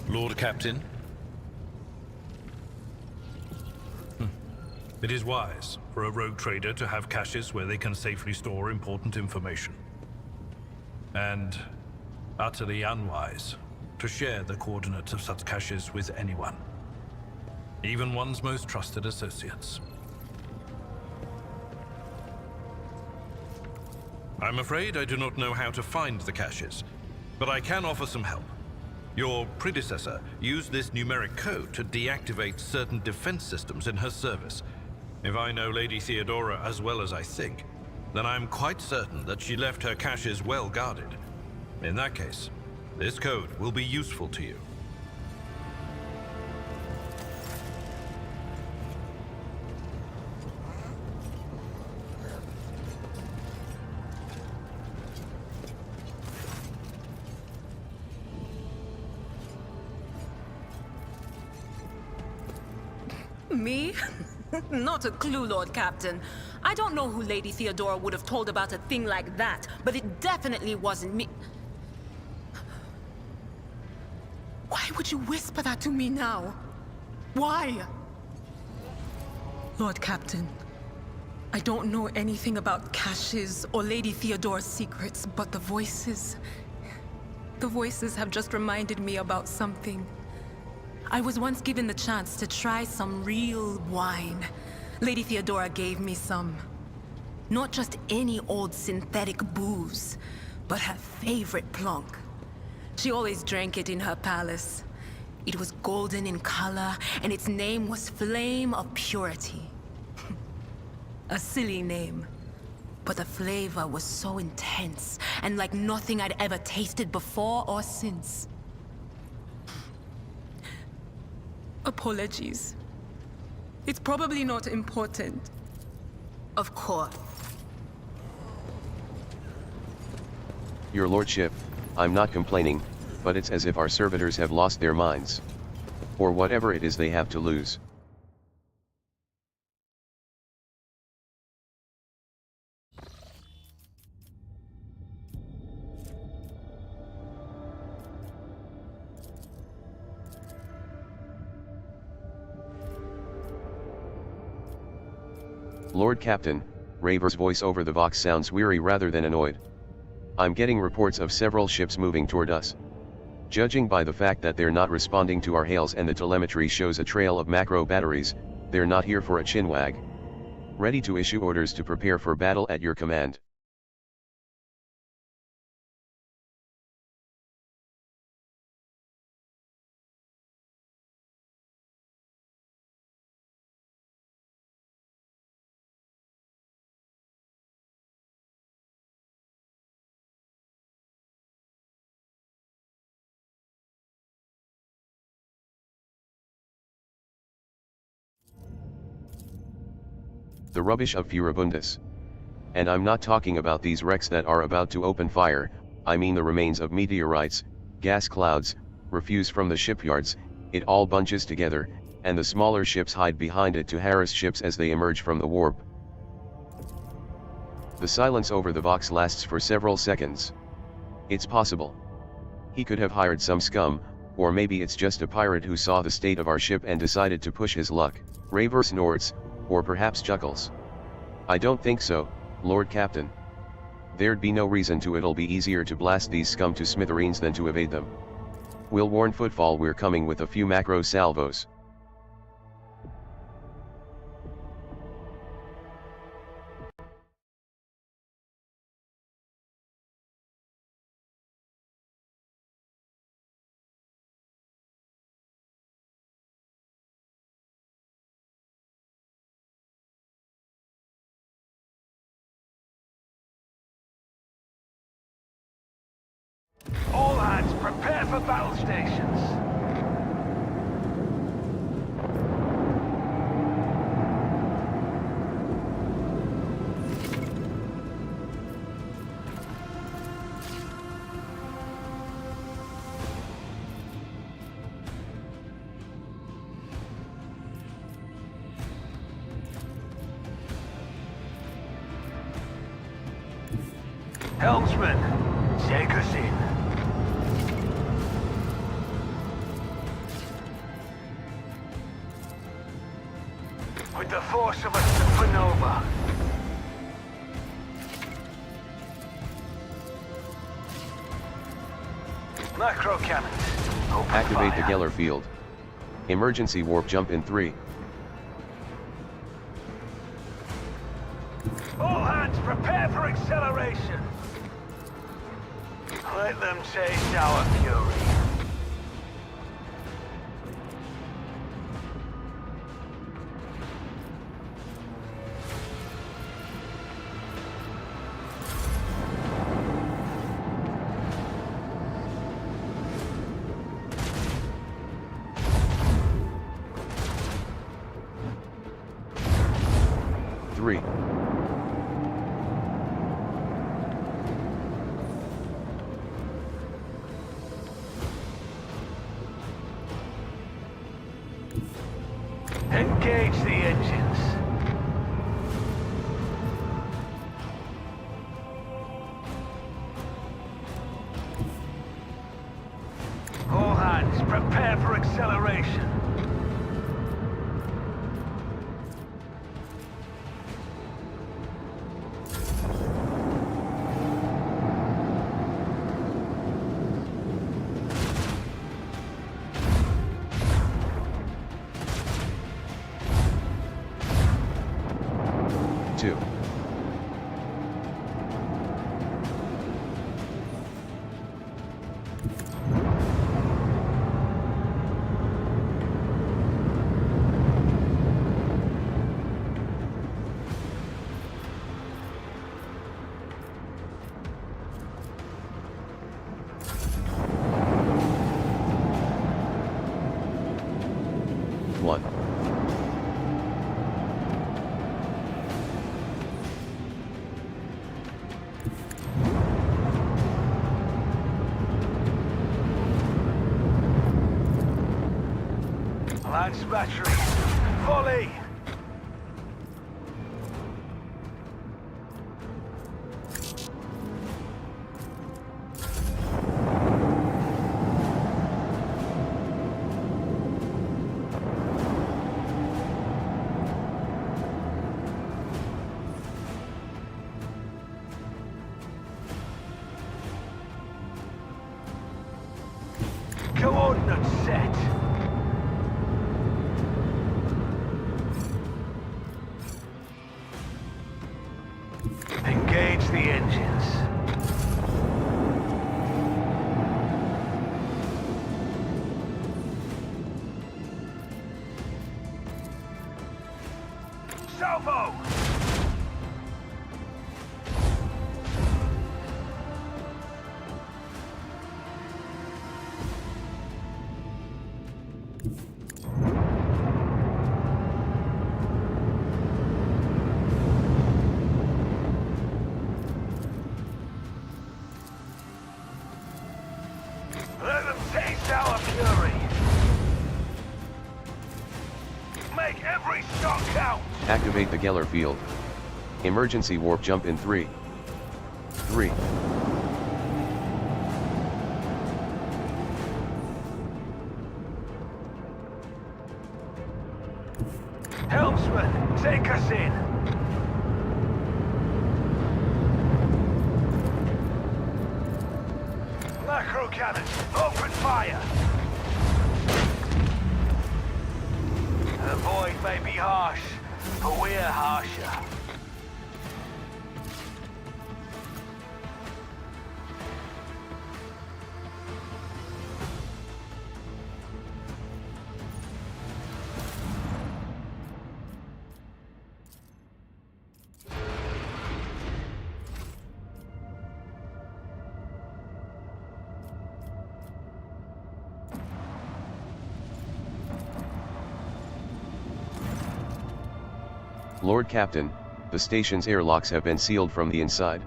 Lord Captain. It is wise for a rogue trader to have caches where they can safely store important information. And utterly unwise to share the coordinates of such caches with anyone, even one's most trusted associates. I'm afraid I do not know how to find the caches, but I can offer some help. Your predecessor used this numeric code to deactivate certain defense systems in her service. If I know Lady Theodora as well as I think, then I'm quite certain that she left her caches well guarded. In that case, this code will be useful to you. Me? Not a clue, Lord Captain. I don't know who Lady Theodora would have told about a thing like that, but it definitely wasn't me. Why would you whisper that to me now? Why? Lord Captain, I don't know anything about caches or Lady Theodora's secrets, but the voices have just reminded me about something. I was once given the chance to try some real wine. Lady Theodora gave me some. Not just any old synthetic booze, but her favorite plonk. She always drank it in her palace. It was golden in color, and its name was Flame of Purity. A silly name, but the flavor was so intense, and like nothing I'd ever tasted before or since. Apologies. It's probably not important. Of course. Your lordship, I'm not complaining, but it's as if our servitors have lost their minds. Or whatever it is they have to lose. Lord Captain, Raver's voice over the Vox sounds weary rather than annoyed. I'm getting reports of several ships moving toward us. Judging by the fact that they're not responding to our hails and the telemetry shows a trail of macro batteries, they're not here for a chinwag. Ready to issue orders to prepare for battle at your command. The rubbish of Furibundus. And I'm not talking about these wrecks that are about to open fire, I mean the remains of meteorites, gas clouds, refuse from the shipyards, it all bunches together, and the smaller ships hide behind it to harass ships as they emerge from the warp. The silence over the Vox lasts for several seconds. It's possible. He could have hired some scum, or maybe it's just a pirate who saw the state of our ship and decided to push his luck. Raver snorts, or perhaps chuckles. I don't think so, Lord Captain. There'd be no reason to. It'll be easier to blast these scum to smithereens than to evade them. We'll warn Footfall we're coming with a few macro salvos. All hands, prepare for battle stations. Helmsman, take us in. With the force of a supernova. Macro cannons. Open Activate the fire. Geller field. Emergency warp jump in 3. All hands prepare for acceleration. Let them taste our fury. Three. Engage the engines. All hands, prepare for acceleration. Two. One. Lance battery. Volley. Coordinates set. Engage the engines. Salvo! Let them taste our fury. Make every shot count. Activate the Geller field. Emergency warp jump in 3. 3. Helmsman, take us in. Macro cannon, open fire. The void may be harsh, but we're harsher. Lord Captain, the station's airlocks have been sealed from the inside.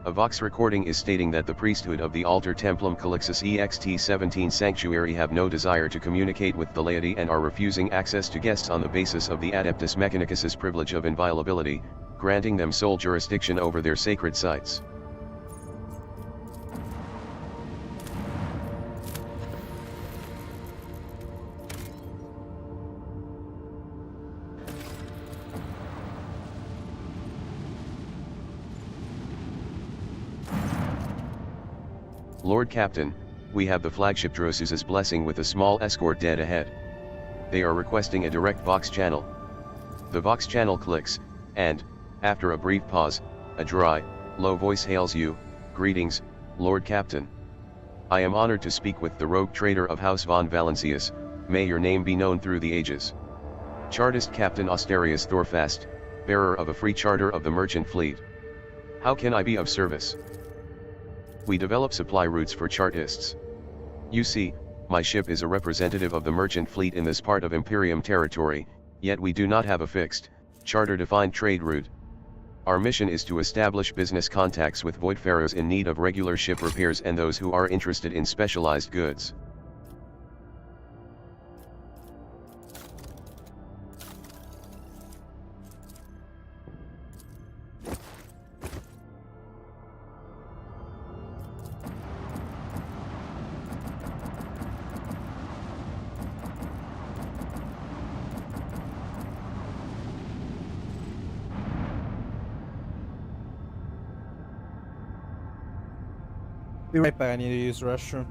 A Vox recording is stating that the priesthood of the Alter Templum Calixus EXT-17 Sanctuary have no desire to communicate with the laity and are refusing access to guests on the basis of the Adeptus Mechanicus's privilege of inviolability, granting them sole jurisdiction over their sacred sites. Lord Captain, we have the flagship Draciel's blessing with a small escort dead ahead. They are requesting a direct Vox channel. The Vox channel clicks, and, After a brief pause, a dry, low voice hails you, "Greetings, Lord Captain. I am honored to speak with the rogue trader of House von Valancius, may your name be known through the ages. Chartist Captain Austerius Thorfast, bearer of a free charter of the merchant fleet. How can I be of service? We develop supply routes for Chartists. You see, my ship is a representative of the merchant fleet in this part of Imperium territory, yet we do not have a fixed, charter-defined trade route. Our mission is to establish business contacts with voidfarers in need of regular ship repairs and those who are interested in specialized goods. Be right back. I need to use the restroom.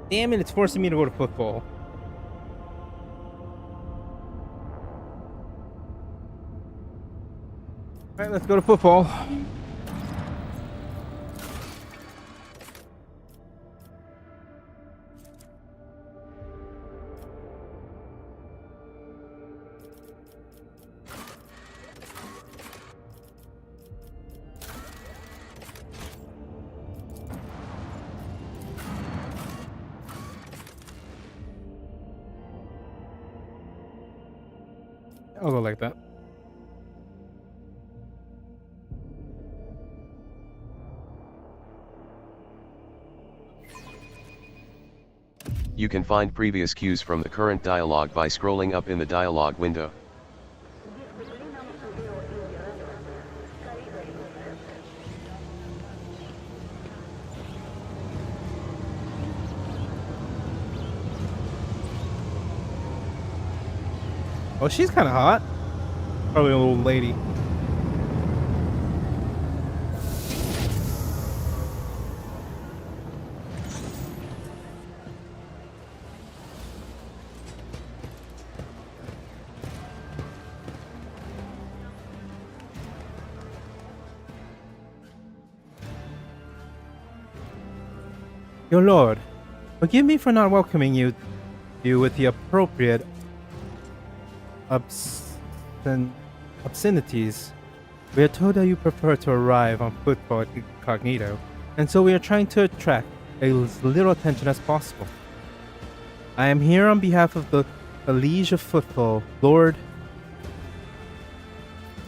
Damn it, it's forcing me to go to football. Alright, let's go to football. I'll go like that. You can find previous cues from the current dialogue by scrolling up in the dialogue window. Oh, she's kind of hot. Probably an old lady. Your lord, forgive me for not welcoming you with the appropriate obscenities. We are told that you prefer to arrive on foot for incognito, and so we are trying to attract as little attention as possible. I am here on behalf of the Liege of Footfall, Lord.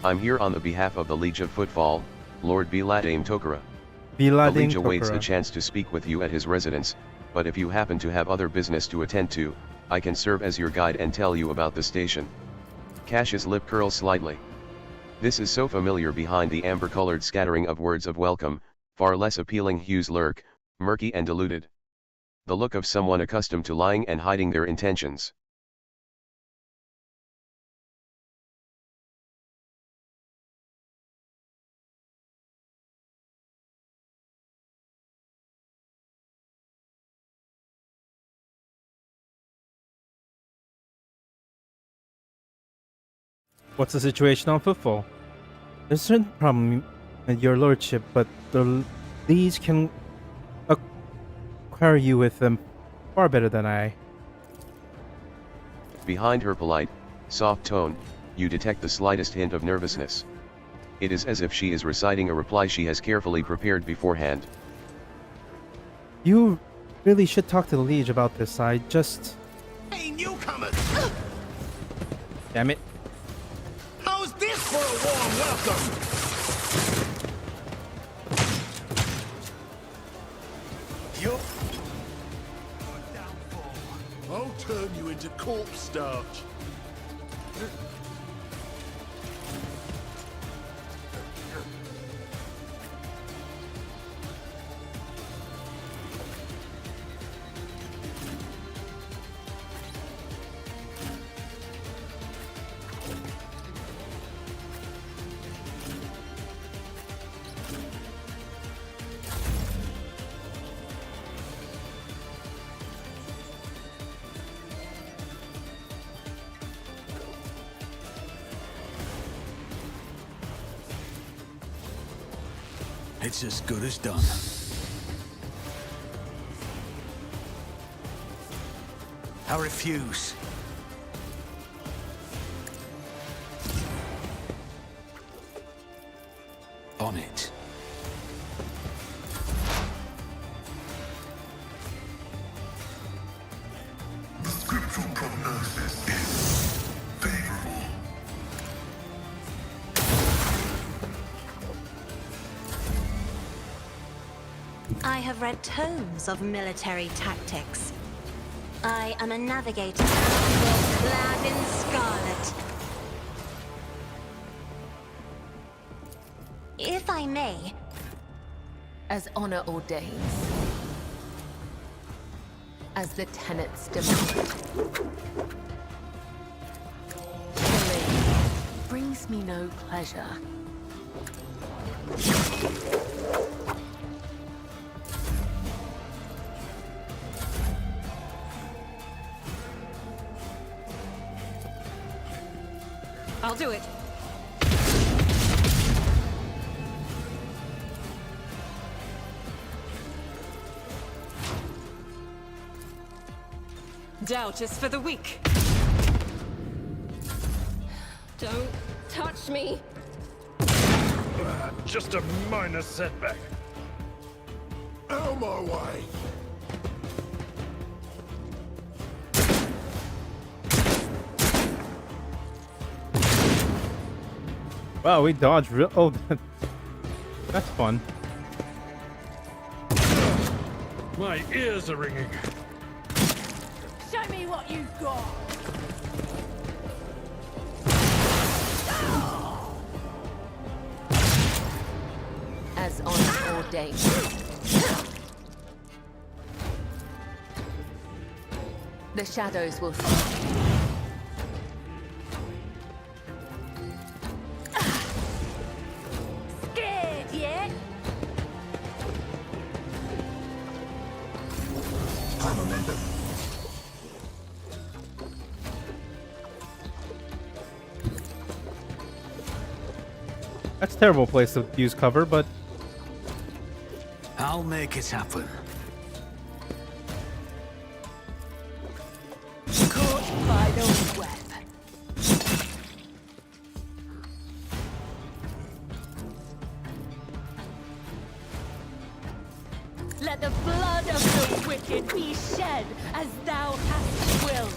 I'm here on the behalf of the Liege of Footfall, Lord Biladame Tokara. The Biladame Liege awaits Tokara. a chance to speak with you at his residence, but if you happen to have other business to attend to, I can serve as your guide and tell you about the station. Cash's lip curls slightly. This is so familiar. Behind the amber-colored scattering of words of welcome, far less appealing hues lurk, murky and diluted. The look of someone accustomed to lying and hiding their intentions. What's the situation on Footfall? There's a certain problem with your lordship, but the Liege can acquire you with them far better than I. Behind her polite, soft tone, you detect the slightest hint of nervousness. It is as if she is reciting a reply she has carefully prepared beforehand. You really should talk to the Liege about this. I just... Hey, newcomers! Damn it. How's this for a warm welcome? You're... I'll turn you into corpse starch. It's as good as done. I refuse. On it. The scriptural prognosis is favorable. I have read tomes of military tactics. I am a navigator, clad in scarlet. If I may, As honor ordains. As the tenets demand. Killing brings me no pleasure. I'll do it. Doubt is for the weak. Don't touch me. Just a minor setback. Out of my way. Wow, we dodged real... Oh, that's fun. My ears are ringing. Show me what you've got. As honor ordained. The shadows will see. That's a terrible place to use cover, but I'll make it happen. Caught by the web. Let the blood of the wicked be shed as thou hast willed.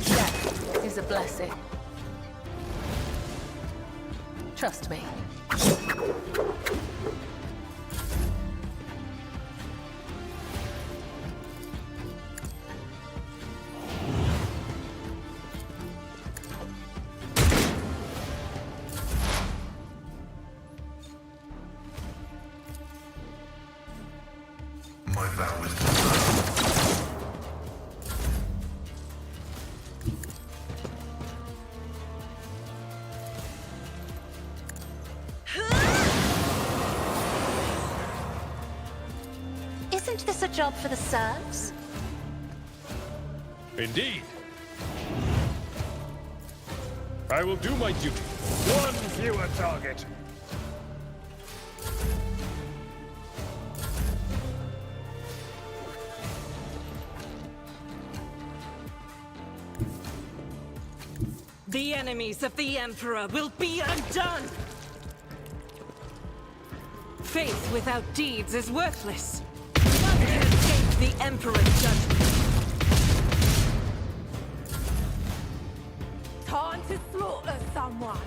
Death is a blessing. Trust me. My vow is to Isn't this a job for the serfs? Indeed. I will do my duty. One fewer target. The enemies of the Emperor will be undone! Faith without deeds is worthless. None can escape the Emperor's judgment. Time to slaughter someone.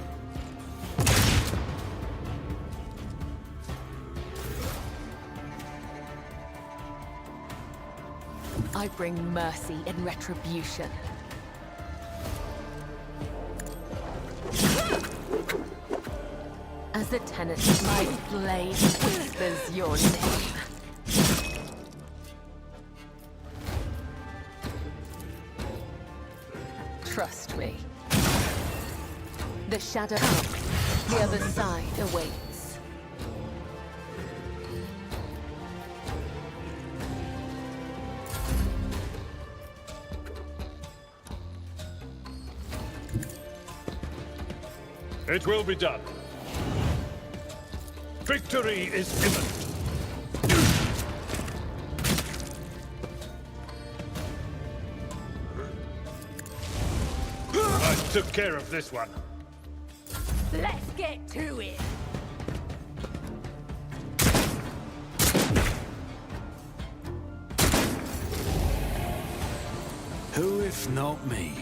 I bring mercy in retribution. As the tenant, my blade whispers your name. Trust me. The shadow comes. The other side awaits. It will be done. Victory is imminent. I took care of this one. Let's get to it. Who if not me?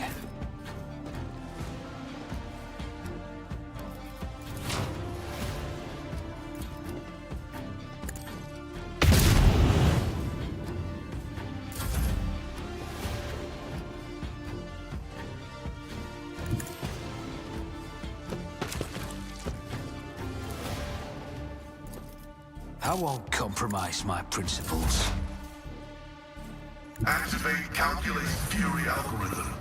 I won't compromise my principles. Activate Calculate Fury algorithm.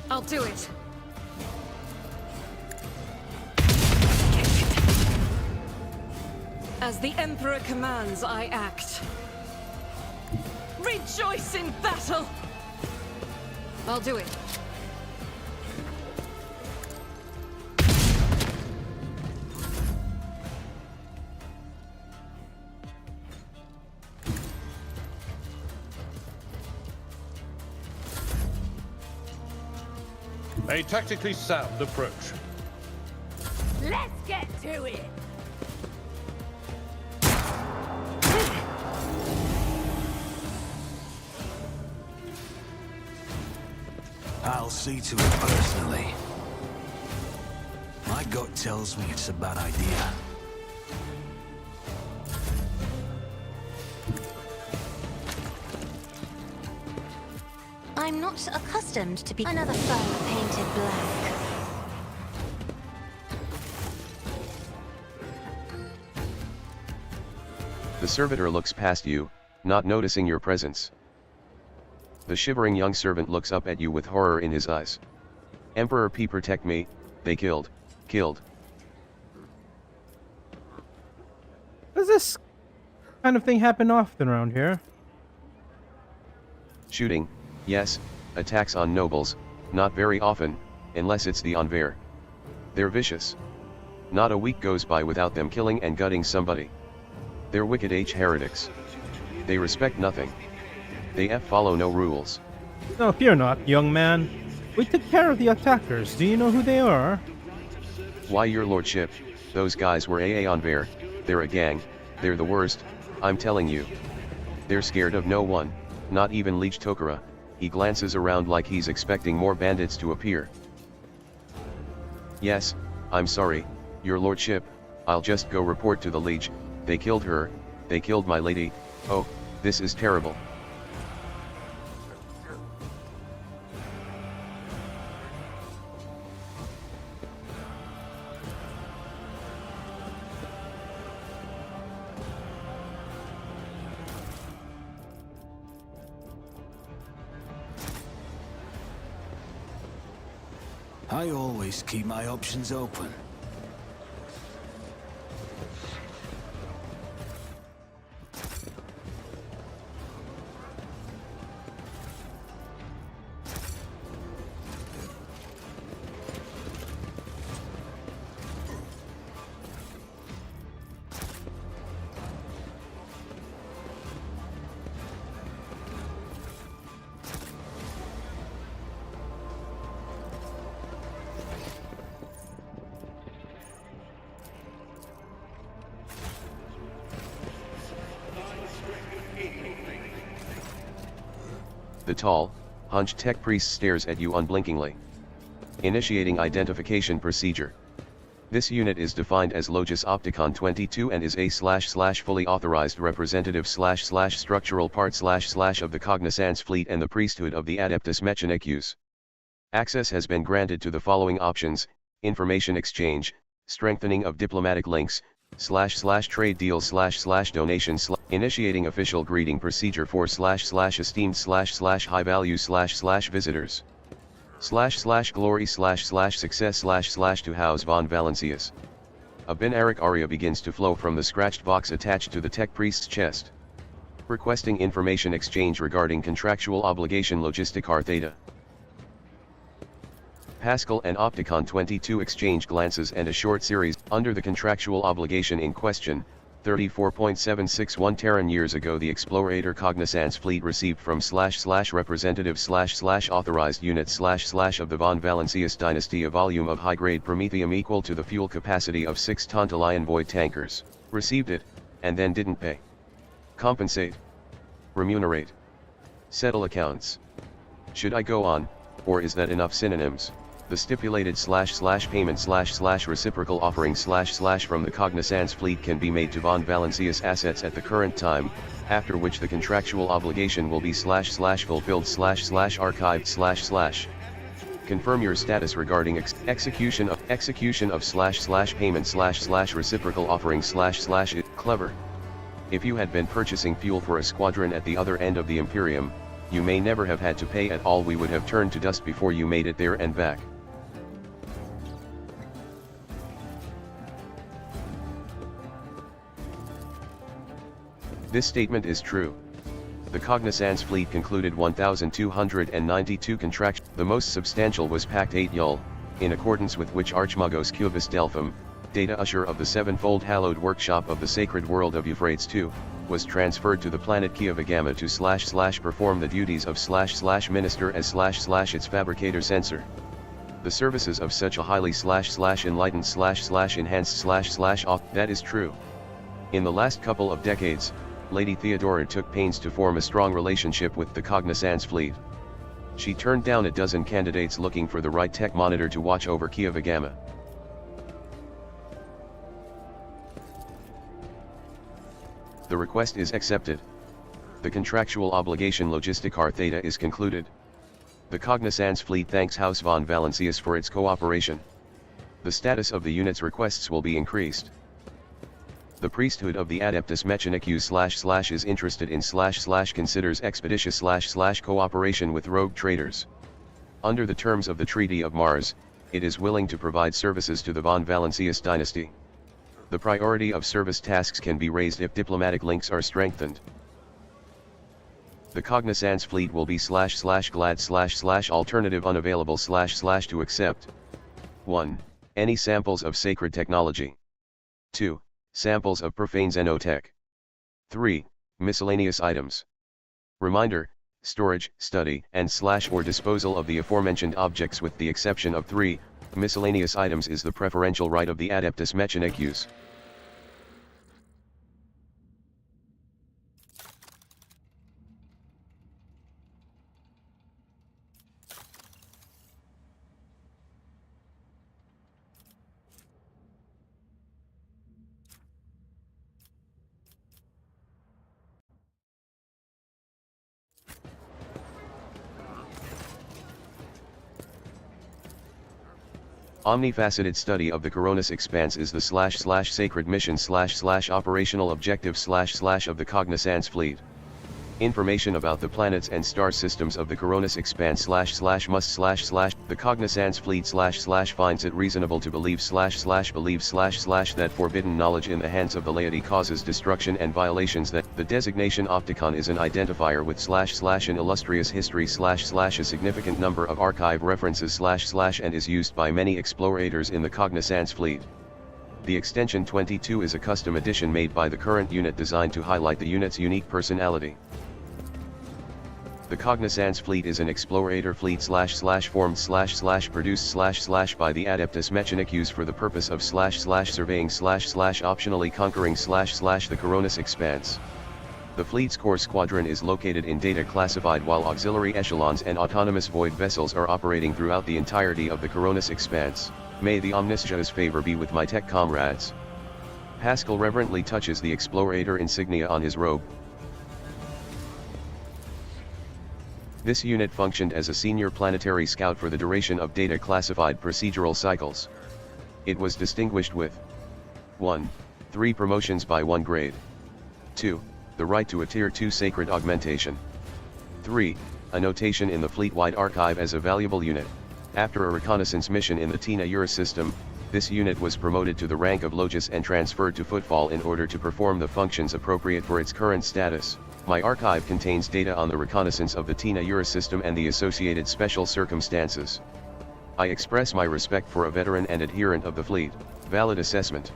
I'll do it. As the Emperor commands, I act. Rejoice in battle! I'll do it. A tactically sound approach. Let's get to it. I'll see to it personally. My gut tells me it's a bad idea. I'm not accustomed to be another foe painted black. The servitor looks past you, not noticing your presence. The shivering young servant looks up at you with horror in his eyes. Emperor P, protect me, they killed. Does this kind of thing happen often around here? Shooting, yes, attacks on nobles, not very often, unless it's the Enver. They're vicious. Not a week goes by without them killing and gutting somebody. They're wicked heretics. They respect nothing. They follow no rules. No, fear not, young man. We took care of the attackers. Do you know who they are? Why, your lordship, those guys were Enver. They're a gang. They're the worst, I'm telling you. They're scared of no one, not even Leech Tokara. He glances around like he's expecting more bandits to appear. Yes, I'm sorry, your lordship, I'll just go report to the Leech. They killed her, they killed my lady. Oh, this is terrible. I always keep my options open. The tall, hunched tech priest stares at you unblinkingly. Initiating identification procedure. This unit is defined as Logis Opticon 22 and is a // fully authorized representative / structural part / of the Cognizance fleet and the priesthood of the Adeptus Mechanicus. Access has been granted to the following options: information exchange, strengthening of diplomatic links, / trade deals / donation / initiating official greeting procedure for / esteemed / high value / visitors / glory / success / to house von Valancius. A Binaric aria begins to flow from the scratched box attached to the tech priest's chest. Requesting information exchange regarding contractual obligation logistic Theta. Pascal and Opticon 22 exchange glances and a short series. Under the contractual obligation in question, 34.761 Terran years ago the Explorator Cognizance fleet received from / representative / authorized unit / of the von Valancius dynasty a volume of high-grade promethium equal to the fuel capacity of 6 Tontalian void tankers. Received it, and then didn't pay. Compensate. Remunerate. Settle accounts. Should I go on, or is that enough synonyms? The stipulated / payment / reciprocal offering / from the Cognizance fleet can be made to von Valancius assets at the current time, after which the contractual obligation will be / fulfilled / archived / Confirm your status regarding execution of / payment / reciprocal offering / clever. If you had been purchasing fuel for a squadron at the other end of the Imperium, you may never have had to pay at all. We would have turned to dust before you made it there and back. This statement is true. The Cognizance fleet concluded 1,292 contracts. The most substantial was Pact 8 Yul, in accordance with which Archmagos Cubus Delphum, data usher of the sevenfold hallowed workshop of the sacred world of Euphrates II, was transferred to the planet Kiavagama to / perform the duties of / minister as / its fabricator censor. The services of such a highly / enlightened / enhanced / that is true. In the last couple of decades, Lady Theodora took pains to form a strong relationship with the Cognizance fleet. She turned down a dozen candidates looking for the right tech monitor to watch over Kiavagama. The request is accepted. The contractual obligation logistic Theta is concluded. The Cognizance fleet thanks House von Valancius for its cooperation. The status of the unit's requests will be increased. The priesthood of the Adeptus Mechanicus / is interested in / considers expeditious / cooperation with rogue traders. Under the terms of the Treaty of Mars, it is willing to provide services to the von Valancius dynasty. The priority of service tasks can be raised if diplomatic links are strengthened. The Cognizance fleet will be //glad / alternative unavailable / to accept. 1. Any samples of sacred technology. 2. Samples of profane xenotech. 3. Miscellaneous items. Reminder, storage, study, and / or disposal of the aforementioned objects with the exception of 3. Miscellaneous items is the preferential right of the Adeptus Mechanicus. Omnifaceted study of the Coronis Expanse is the / sacred mission / operational objective / of the Cognizance fleet. Information about the planets and star systems of the Coronis Expanse / must / the Cognizance fleet / finds it reasonable to believe / believe / that forbidden knowledge in the hands of the laity causes destruction and violations, that the designation Opticon is an identifier with / an illustrious history / a significant number of archive references / and is used by many explorators in the Cognizance fleet. The extension 22 is a custom edition made by the current unit designed to highlight the unit's unique personality. The Cognizance fleet is an explorator fleet / formed / produced / by the Adeptus Mechanicus for the purpose of / surveying / optionally conquering / the Coronis Expanse. The fleet's core squadron is located in data classified, while auxiliary echelons and autonomous void vessels are operating throughout the entirety of the Coronis Expanse. May the Omniscia's favor be with my tech comrades. Pascal reverently touches the explorator insignia on his robe. This unit functioned as a senior planetary scout for the duration of data classified procedural cycles. It was distinguished with 1. 3 promotions by 1 grade. 2. The right to a Tier 2 sacred augmentation. 3. A notation in the fleet-wide archive as a valuable unit. After a reconnaissance mission in the Tina Ura system, this unit was promoted to the rank of Logis and transferred to Footfall in order to perform the functions appropriate for its current status. My archive contains data on the reconnaissance of the Tina Ura system and the associated special circumstances. I express my respect for a veteran and adherent of the fleet. Valid assessment.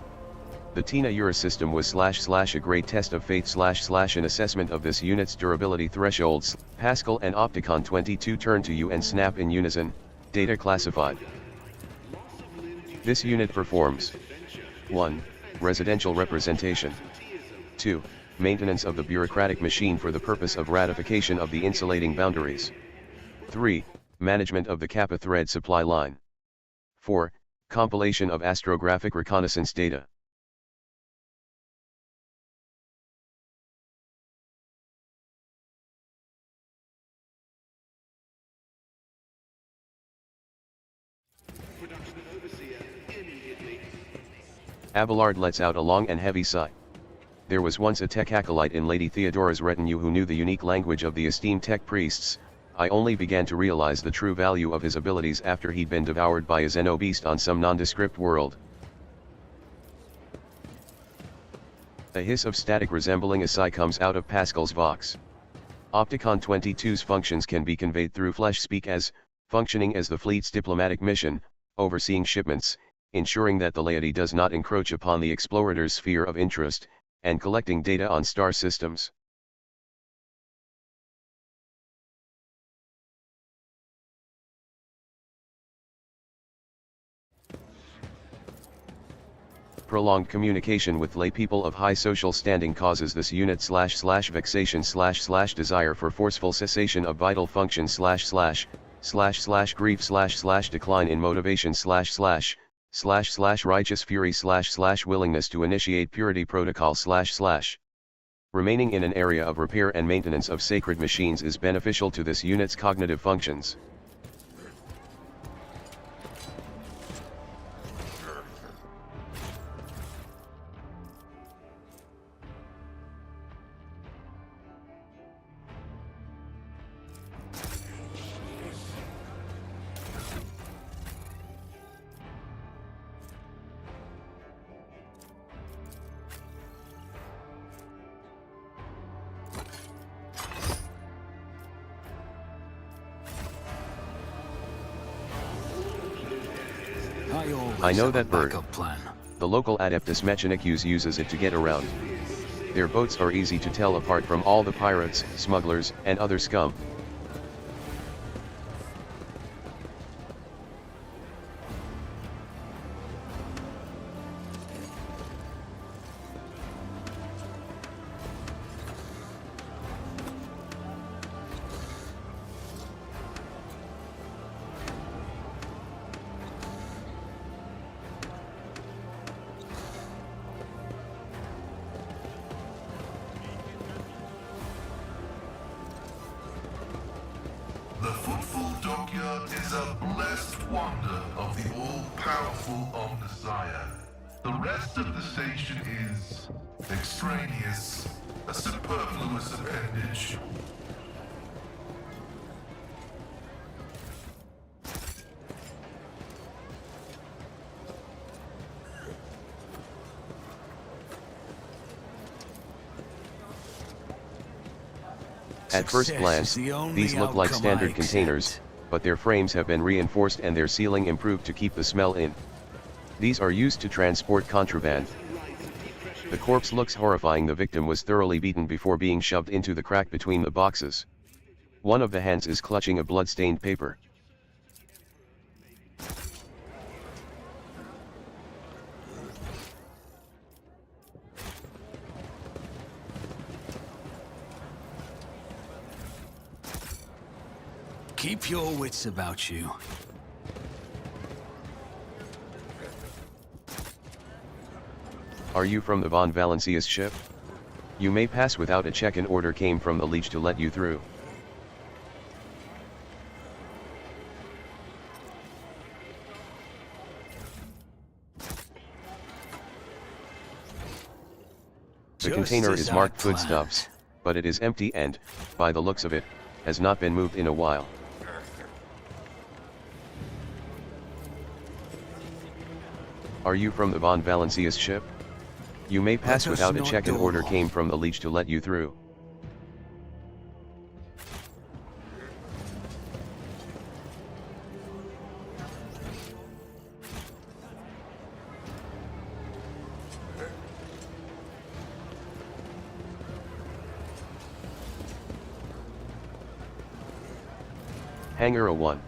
The Tina Ura system was / a great test of faith / an assessment of this unit's durability thresholds. Pascal and Opticon 22 turn to you and snap in unison. Data classified. This unit performs 1. Residential representation. 2. Maintenance of the bureaucratic machine for the purpose of ratification of the insulating boundaries. 3. Management of the Kappa thread supply line. 4. Compilation of astrographic reconnaissance data. Abelard lets out a long and heavy sigh. There was once a tech acolyte in Lady Theodora's retinue who knew the unique language of the esteemed tech priests. I only began to realize the true value of his abilities after he'd been devoured by a xenobeast on some nondescript world. A hiss of static resembling a sigh comes out of Pascal's vox. Opticon 22's functions can be conveyed through flesh speak as, functioning as the fleet's diplomatic mission, overseeing shipments, ensuring that the laity does not encroach upon the explorator's sphere of interest, and collecting data on star systems. Prolonged communication with lay people of high social standing causes this unit / vexation / desire for forceful cessation of vital functions / grief / decline in motivation / righteous fury / willingness to initiate purity protocol / remaining in an area of repair and maintenance of sacred machines is beneficial to this unit's cognitive functions. I always I know have a that bird. backup plan. The local Adeptus Mechanicus uses it to get around. Their boats are easy to tell apart from all the pirates, smugglers, and other scum. The Footful Dockyard is a blessed wonder of the all-powerful Omnissiah. The rest of the station is extraneous, a superfluous appendage. At first Success glance, is the only these look like outcome standard I containers, accept. but their frames have been reinforced and their sealing improved to keep the smell in. These are used to transport contraband. The corpse looks horrifying. The victim was thoroughly beaten before being shoved into the crack between the boxes. One of the hands is clutching a blood-stained paper. Keep your wits about you. Are you from the Von Valencia's ship? You may pass without a check. An order came from the Leech to let you through. The Just container as is I marked planned. foodstuffs, but it is empty and, by the looks of it, has not been moved in a while. Are you from the Von Valencia's ship? You may pass Let us without a not check. An order dawdle. came from the Leech to let you through. Hangar 01.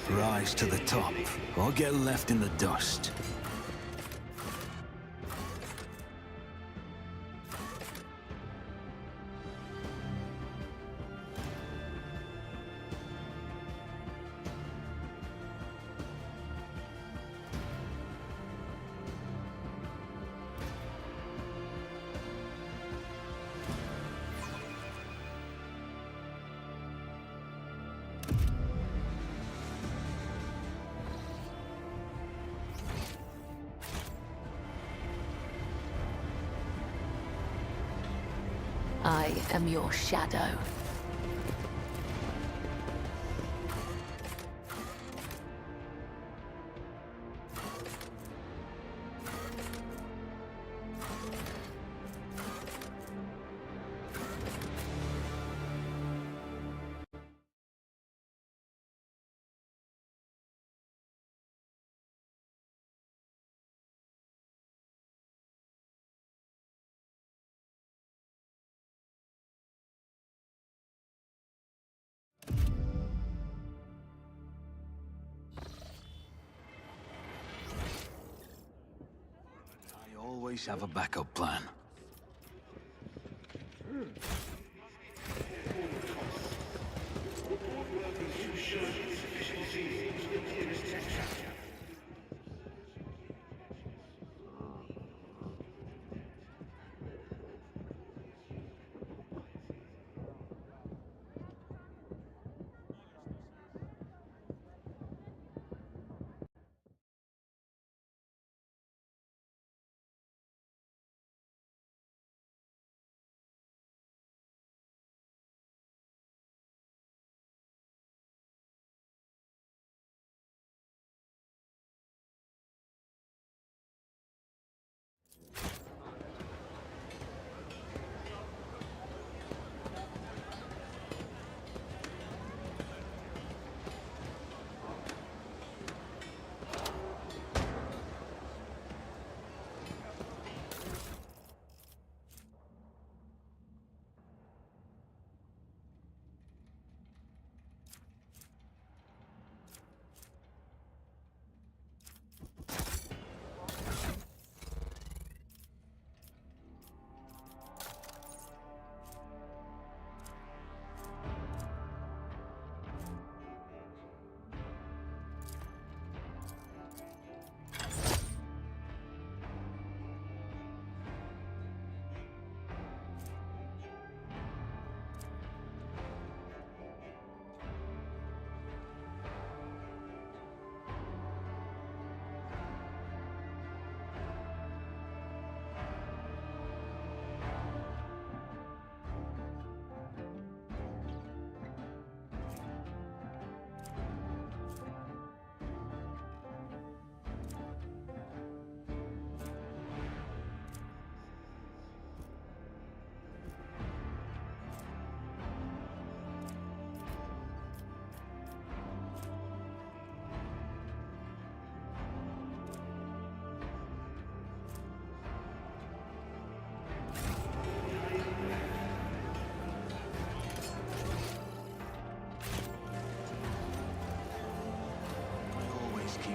Rise to the top, or get left in the dust. I am your shadow. I always have a backup plan.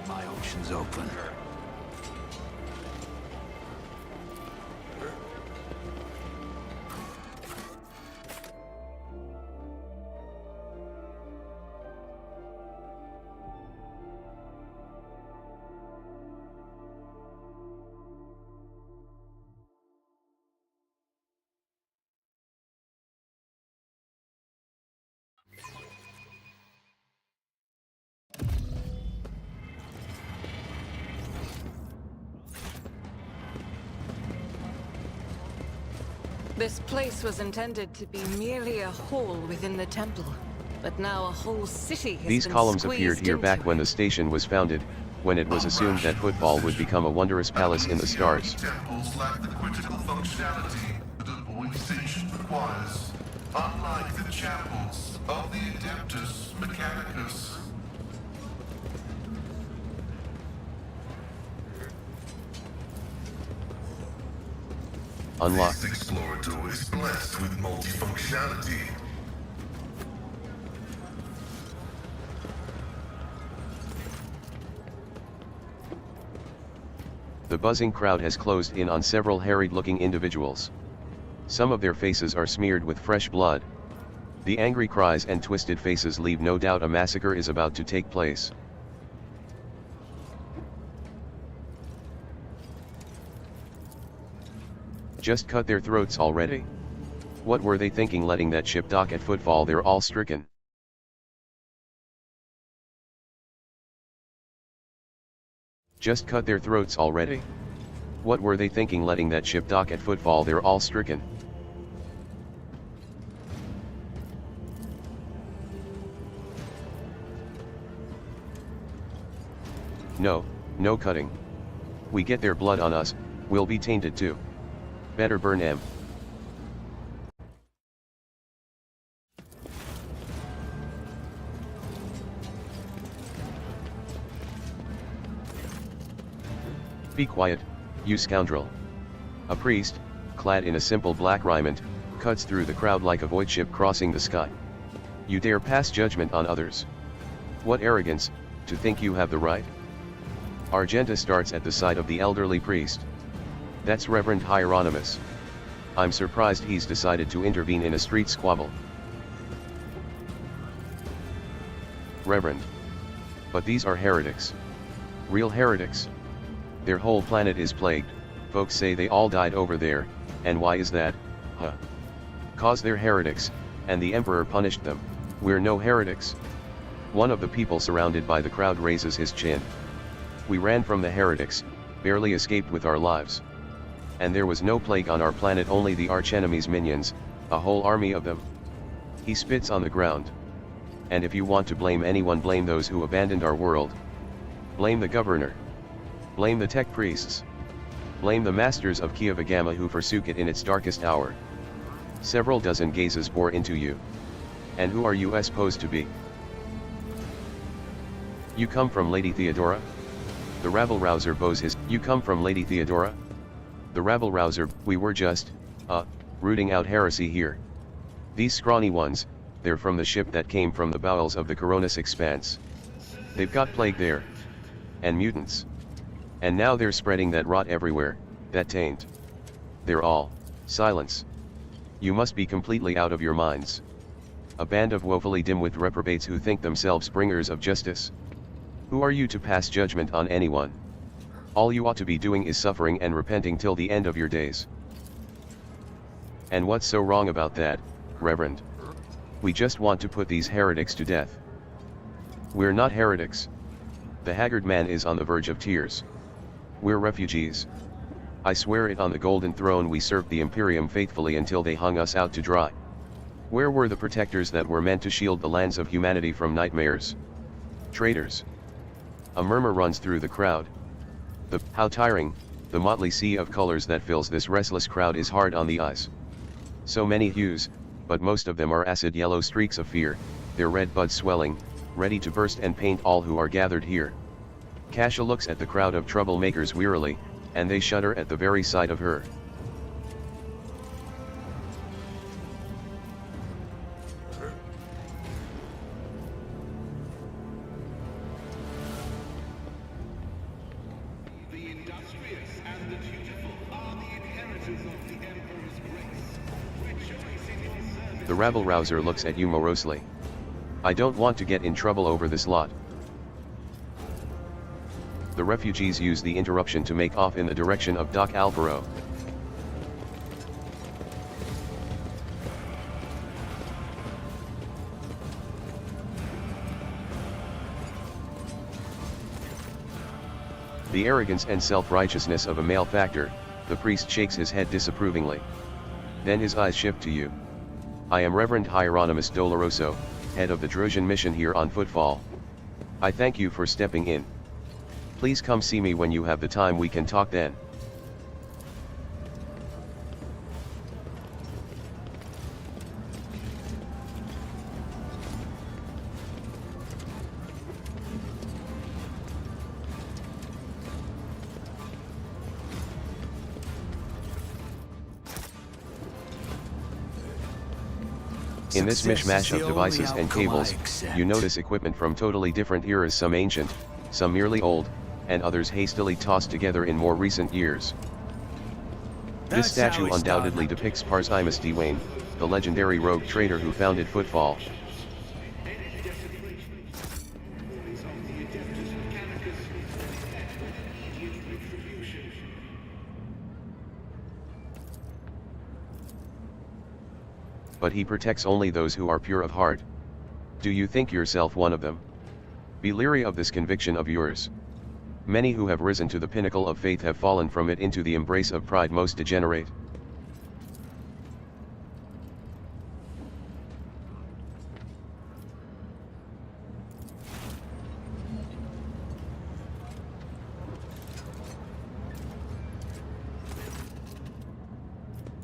my options open. This place was intended to be merely a hole within the temple, but now a whole city has These been columns squeezed appeared here back into when it. the station was founded, when it was assumed that football would become a wondrous palace in the stars. Temples lack the critical functionality that a void station requires, unlike the chapels of the Adeptus Mechanicus. Unlock. This explorator is blessed with multifunctionality. The buzzing crowd has closed in on several harried-looking individuals. Some of their faces are smeared with fresh blood. The angry cries and twisted faces leave no doubt a massacre is about to take place. Just cut their throats already. What were they thinking letting that ship dock at Footfall? They're all stricken. Just cut their throats already. What were they thinking letting that ship dock at Footfall? They're all stricken. No, no cutting. We get their blood on us, we'll be tainted too. Better burn em. Be quiet, you scoundrel. A priest, clad in a simple black raiment, cuts through the crowd like a void ship crossing the sky. You dare pass judgment on others? What arrogance, to think you have the right? Argenta starts at the side of the elderly priest. That's Reverend Hieronymus. I'm surprised he's decided to intervene in a street squabble. Reverend. But these are heretics. Real heretics. Their whole planet is plagued, folks say they all died over there, and why is that, huh? 'Cause they're heretics, and the Emperor punished them. We're no heretics. One of the people surrounded by the crowd raises his chin. We ran from the heretics, barely escaped with our lives. And there was no plague on our planet, only the archenemy's minions, a whole army of them. He spits on the ground. And if you want to blame anyone, blame those who abandoned our world. Blame the governor. Blame the tech priests. Blame the masters of Kiavagama who forsook it in its darkest hour. Several dozen gazes bore into you. And who are you supposed to be? You come from Lady Theodora? The rabble-rouser bows his. You come from Lady Theodora? The rabble-rouser. We were just, rooting out heresy here. These scrawny ones, they're from the ship that came from the bowels of the Coronis expanse. They've got plague there. And mutants. And now they're spreading that rot everywhere, that taint. They're all, silence. You must be completely out of your minds. A band of woefully dim-witted reprobates who think themselves bringers of justice. Who are you to pass judgment on anyone? All you ought to be doing is suffering and repenting till the end of your days. And what's so wrong about that, Reverend? We just want to put these heretics to death. We're not heretics. The haggard man is on the verge of tears. We're refugees. I swear it on the golden throne, we served the Imperium faithfully until they hung us out to dry. Where were the protectors that were meant to shield the lands of humanity from nightmares? Traitors. A murmur runs through the crowd. How tiring, the motley sea of colors that fills this restless crowd is hard on the eyes. So many hues, but most of them are acid yellow streaks of fear, their red buds swelling, ready to burst and paint all who are gathered here. Kasha looks at the crowd of troublemakers wearily, and they shudder at the very sight of her. The rabble-rouser looks at you morosely. I don't want to get in trouble over this lot. The refugees use the interruption to make off in the direction of Doc Alvaro. The arrogance and self-righteousness of a malefactor, the priest shakes his head disapprovingly. Then his eyes shift to you. I am Reverend Hieronymus Doloroso, head of the Draciel mission here on Footfall. I thank you for stepping in. Please come see me when you have the time, we can talk then. In this mishmash of devices and cables, you notice equipment from totally different eras, some ancient, some merely old, and others hastily tossed together in more recent years. This statue undoubtedly depicts Parzimus Dwayne, the legendary rogue trader who founded Footfall. But he protects only those who are pure of heart. Do you think yourself one of them? Be leery of this conviction of yours. Many who have risen to the pinnacle of faith have fallen from it into the embrace of pride most degenerate.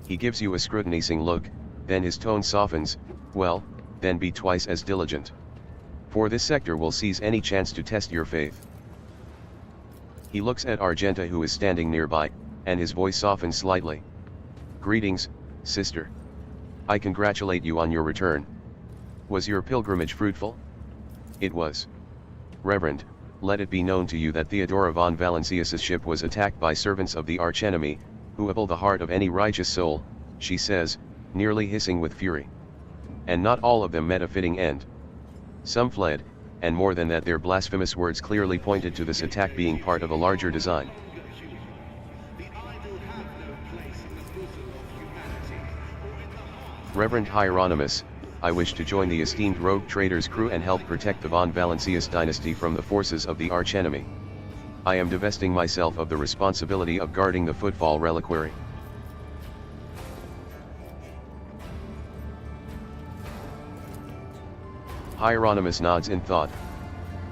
He gives you a scrutinizing look, then his tone softens. Well, then be twice as diligent. For this sector will seize any chance to test your faith. He looks at Argenta, who is standing nearby, and his voice softens slightly. Greetings, sister. I congratulate you on your return. Was your pilgrimage fruitful? It was. Reverend, let it be known to you that Theodora von Valancius's ship was attacked by servants of the archenemy, who abhor the heart of any righteous soul, she says, nearly hissing with fury. And not all of them met a fitting end. Some fled, and more than that, their blasphemous words clearly pointed to this attack being part of a larger design. Reverend Hieronymus, I wish to join the esteemed rogue trader's crew and help protect the von Valancius dynasty from the forces of the archenemy. I am divesting myself of the responsibility of guarding the Footfall reliquary. Hieronymus nods in thought.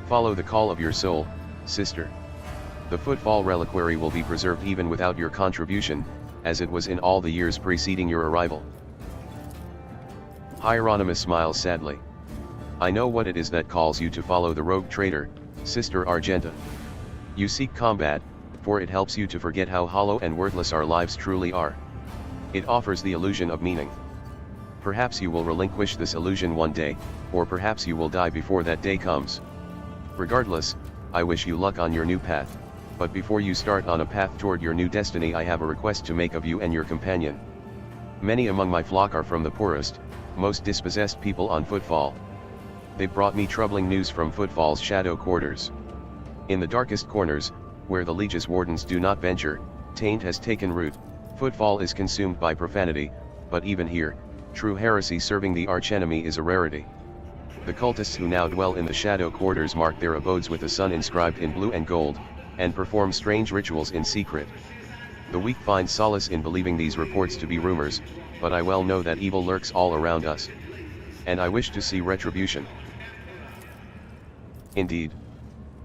Follow the call of your soul, sister. The Footfall reliquary will be preserved even without your contribution, as it was in all the years preceding your arrival. Hieronymus smiles sadly. I know what it is that calls you to follow the rogue trader, Sister Argenta. You seek combat, for it helps you to forget how hollow and worthless our lives truly are. It offers the illusion of meaning. Perhaps you will relinquish this illusion one day, or perhaps you will die before that day comes. Regardless, I wish you luck on your new path, but before you start on a path toward your new destiny, I have a request to make of you and your companion. Many among my flock are from the poorest, most dispossessed people on Footfall. They brought me troubling news from Footfall's shadow quarters. In the darkest corners, where the Liege's wardens do not venture, taint has taken root. Footfall is consumed by profanity, but even here, true heresy serving the archenemy is a rarity. The cultists who now dwell in the shadow quarters mark their abodes with a sun inscribed in blue and gold, and perform strange rituals in secret. The weak find solace in believing these reports to be rumors, but I well know that evil lurks all around us. And I wish to see retribution. Indeed.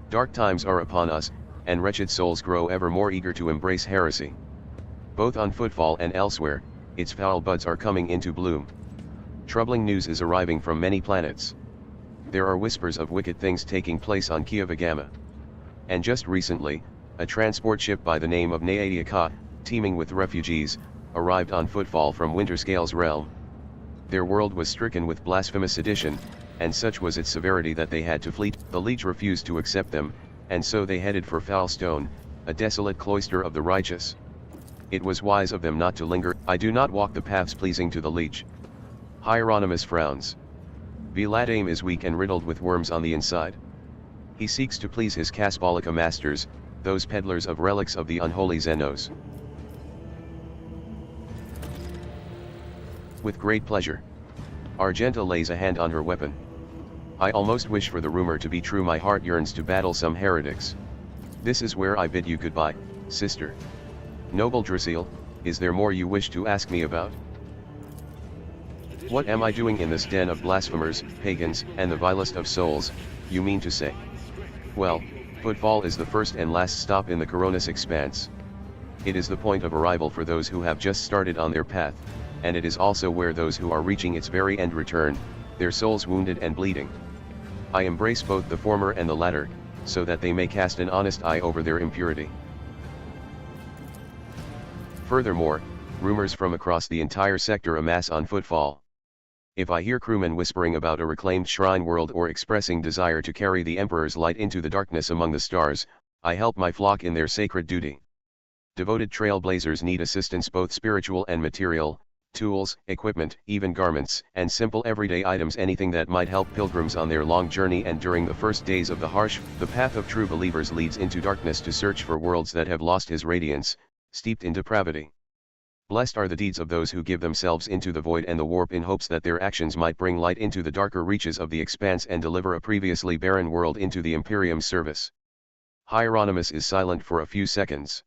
Dark times are upon us, and wretched souls grow ever more eager to embrace heresy. Both on Footfall and elsewhere, its foul buds are coming into bloom. Troubling news is arriving from many planets. There are whispers of wicked things taking place on Kiavagama. And just recently, a transport ship by the name of Naadiaka, teeming with refugees, arrived on Footfall from Winterscale's realm. Their world was stricken with blasphemous sedition, and such was its severity that they had to flee. The Liege refused to accept them, and so they headed for Foulstone, a desolate cloister of the righteous. It was wise of them not to linger. I do not walk the paths pleasing to the leech. Hieronymus frowns. Viladame is weak and riddled with worms on the inside. He seeks to please his Casbolica masters, those peddlers of relics of the unholy Xenos. With great pleasure. Argenta lays a hand on her weapon. I almost wish for the rumor to be true. My heart yearns to battle some heretics. This is where I bid you goodbye, sister. Noble Draciel, is there more you wish to ask me about? What am I doing in this den of blasphemers, pagans, and the vilest of souls, you mean to say? Well, Footfall is the first and last stop in the Coronis expanse. It is the point of arrival for those who have just started on their path, and it is also where those who are reaching its very end return, their souls wounded and bleeding. I embrace both the former and the latter, so that they may cast an honest eye over their impurity. Furthermore, rumors from across the entire sector amass on Footfall. If I hear crewmen whispering about a reclaimed shrine world or expressing desire to carry the Emperor's light into the darkness among the stars, I help my flock in their sacred duty. Devoted trailblazers need assistance, both spiritual and material, tools, equipment, even garments, and simple everyday items, anything that might help pilgrims on their long journey. And during the first days of the harsh, the path of true believers leads into darkness to search for worlds that have lost his radiance, steeped in depravity. Blessed are the deeds of those who give themselves into the void and the warp in hopes that their actions might bring light into the darker reaches of the expanse and deliver a previously barren world into the Imperium's service. Hieronymus is silent for a few seconds.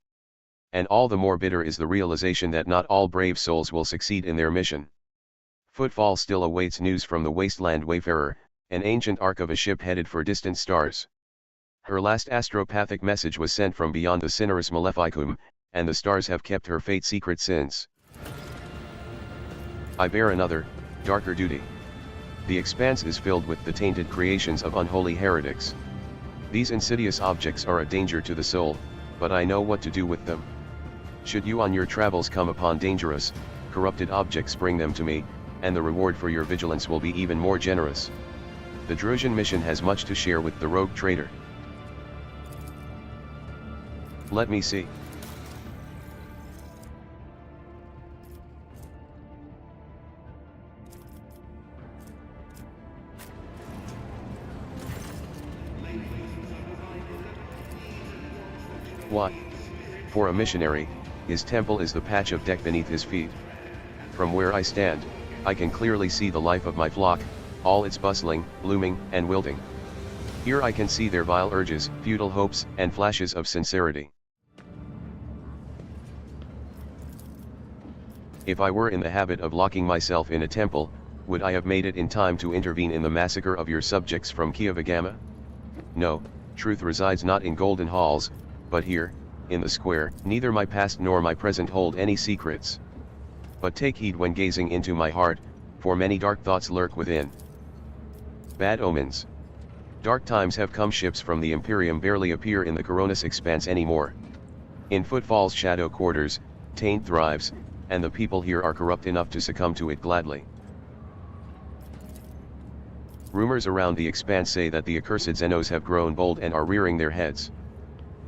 And all the more bitter is the realization that not all brave souls will succeed in their mission. Footfall still awaits news from the Wasteland Wayfarer, an ancient ark of a ship headed for distant stars. Her last astropathic message was sent from beyond the Cinerus Maleficum, and the stars have kept her fate secret since. I bear another, darker duty. The expanse is filled with the tainted creations of unholy heretics. These insidious objects are a danger to the soul, but I know what to do with them. Should you on your travels come upon dangerous, corrupted objects, bring them to me, and the reward for your vigilance will be even more generous. The Draciel mission has much to share with the rogue trader. Let me see. What? For a missionary, his temple is the patch of deck beneath his feet. From where I stand, I can clearly see the life of my flock, all its bustling, blooming, and wilting. Here I can see their vile urges, futile hopes, and flashes of sincerity. If I were in the habit of locking myself in a temple, would I have made it in time to intervene in the massacre of your subjects from Kiavagama? No, truth resides not in golden halls, but here, in the square. Neither my past nor my present hold any secrets. But take heed when gazing into my heart, for many dark thoughts lurk within. Bad omens. Dark times have come. Ships from the Imperium barely appear in the Coronis expanse anymore. In Footfall's shadow quarters, taint thrives, and the people here are corrupt enough to succumb to it gladly. Rumors around the expanse say that the accursed Xenos have grown bold and are rearing their heads.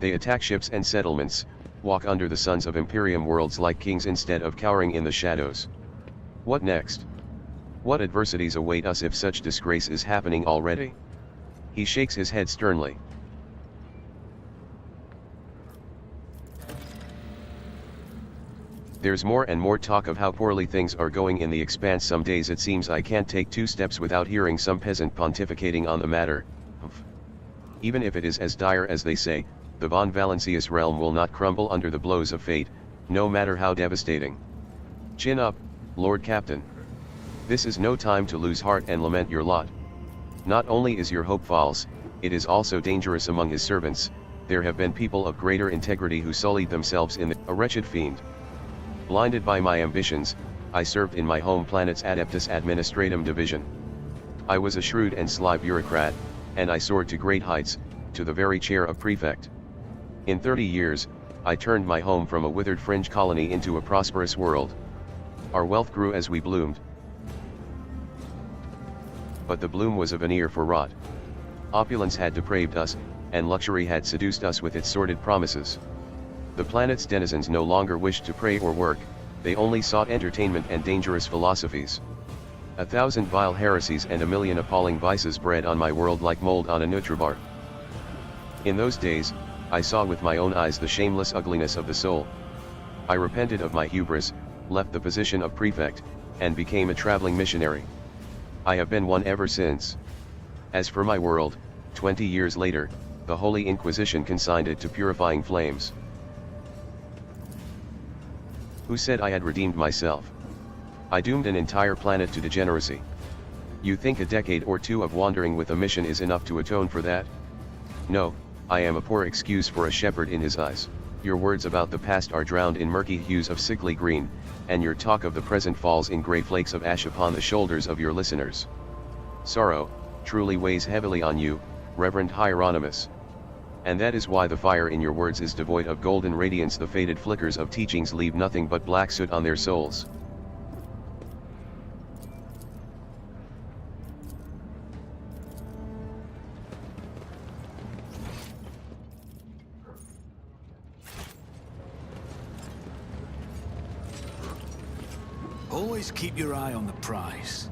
They attack ships and settlements, walk under the suns of Imperium worlds like kings instead of cowering in the shadows. What next? What adversities await us if such disgrace is happening already? He shakes his head sternly. There's more and more talk of how poorly things are going in the expanse. Some days it seems I can't take 2 steps without hearing some peasant pontificating on the matter. Even if it is as dire as they say, the Von Valancius realm will not crumble under the blows of fate, no matter how devastating. Chin up, Lord Captain. This is no time to lose heart and lament your lot. Not only is your hope false, it is also dangerous among his servants. There have been people of greater integrity who sullied themselves in a wretched fiend. Blinded by my ambitions, I served in my home planet's Adeptus Administratum division. I was a shrewd and sly bureaucrat, and I soared to great heights, to the very chair of prefect. In 30 years, I turned my home from a withered fringe colony into a prosperous world. Our wealth grew as we bloomed. But the bloom was a veneer for rot. Opulence had depraved us, and luxury had seduced us with its sordid promises. The planet's denizens no longer wished to pray or work, they only sought entertainment and dangerous philosophies. 1,000 vile heresies and 1,000,000 appalling vices bred on my world like mold on a Nutribar. In those days, I saw with my own eyes the shameless ugliness of the soul. I repented of my hubris, left the position of prefect, and became a traveling missionary. I have been one ever since. As for my world, 20 years later, the Holy Inquisition consigned it to purifying flames. Who said I had redeemed myself? I doomed an entire planet to degeneracy. You think a decade or two of wandering with a mission is enough to atone for that? No, I am a poor excuse for a shepherd in his eyes. Your words about the past are drowned in murky hues of sickly green, and your talk of the present falls in grey flakes of ash upon the shoulders of your listeners. Sorrow, truly weighs heavily on you, Reverend Hieronymus. And that is why the fire in your words is devoid of golden radiance. The faded flickers of teachings leave nothing but black soot on their souls. Always keep your eye on the prize.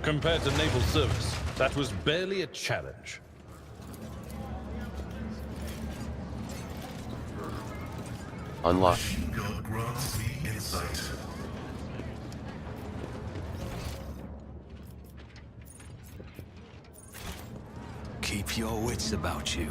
Compared to naval service, that was barely a challenge. Unlock. God grants me insight. Keep your wits about you.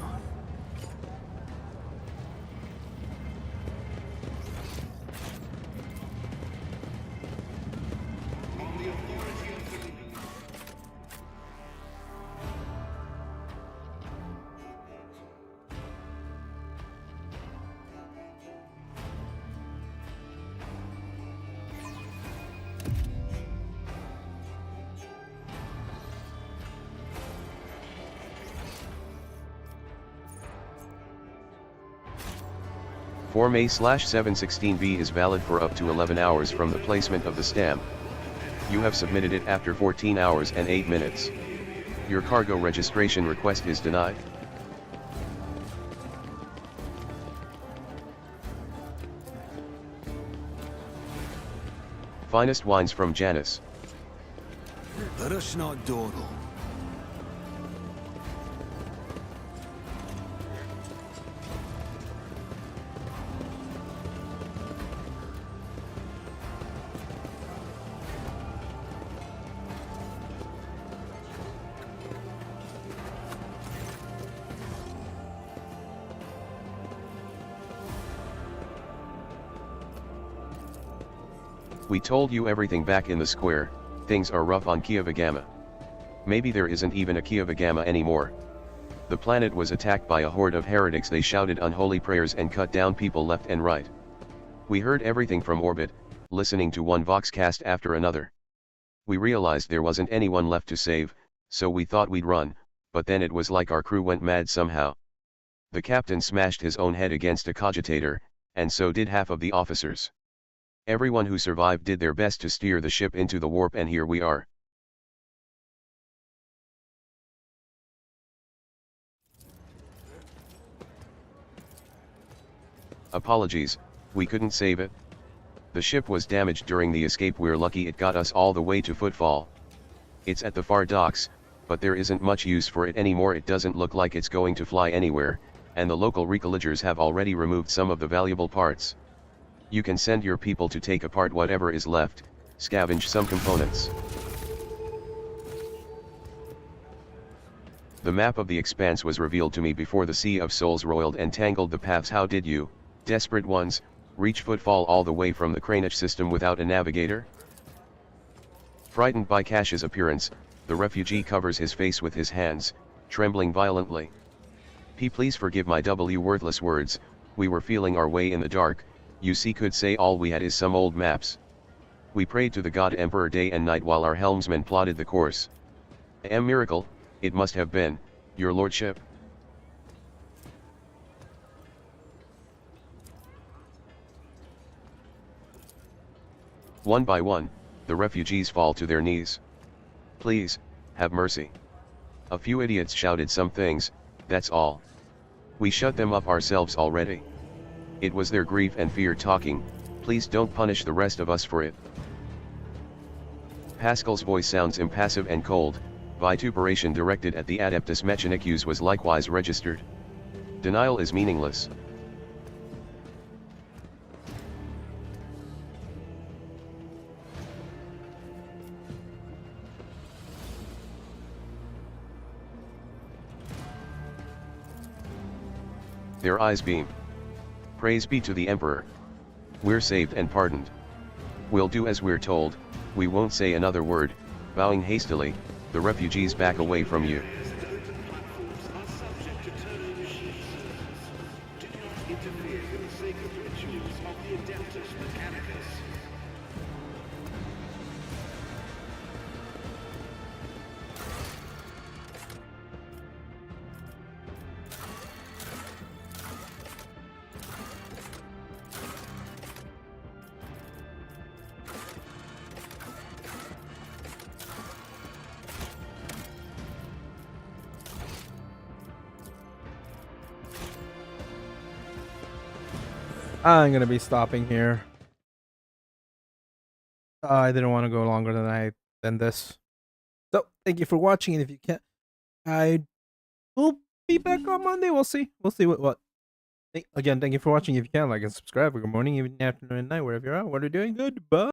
Form A/716B is valid for up to 11 hours from the placement of the stamp. You have submitted it after 14 hours and 8 minutes. Your cargo registration request is denied. Finest wines from Janus. Let us not dawdle. We told you everything back in the square. Things are rough on Kiavagama. Maybe there isn't even a Kiavagama anymore. The planet was attacked by a horde of heretics. They shouted unholy prayers and cut down people left and right. We heard everything from orbit, listening to one voxcast after another. We realized there wasn't anyone left to save, so we thought we'd run, but then it was like our crew went mad somehow. The captain smashed his own head against a cogitator, and so did half of the officers. Everyone who survived did their best to steer the ship into the warp, and here we are. Apologies, we couldn't save it. The ship was damaged during the escape. We're lucky it got us all the way to Footfall. It's at the far docks, but there isn't much use for it anymore. It doesn't look like it's going to fly anywhere, and the local recollegers have already removed some of the valuable parts. You can send your people to take apart whatever is left, scavenge some components. The map of the expanse was revealed to me before the Sea of Souls roiled and tangled the paths. How did you, desperate ones, reach Footfall all the way from the Kranich system without a navigator? Frightened by Cash's appearance, the refugee covers his face with his hands, trembling violently. Please forgive my worthless words. We were feeling our way in the dark. You see, could say all we had is some old maps. We prayed to the god Emperor day and night while our helmsman plotted the course. Miracle, it must have been, your lordship. One by one, the refugees fall to their knees. Please, have mercy. A few idiots shouted some things, that's all. We shut them up ourselves already. It was their grief and fear talking, please don't punish the rest of us for it. Pascal's voice sounds impassive and cold, vituperation directed at the Adeptus Mechanicus was likewise registered. Denial is meaningless. Their eyes beam. Praise be to the Emperor. We're saved and pardoned. We'll do as we're told, we won't say another word. Bowing hastily, the refugees back away from you. I'm gonna be stopping here. I didn't want to go longer than this. So thank you for watching, and if you can, I will be back on Monday. We'll see. We'll see what. Again, thank you for watching. If you can, like and subscribe. Good morning, evening, afternoon, and night, wherever you're at. What are you doing? Goodbye.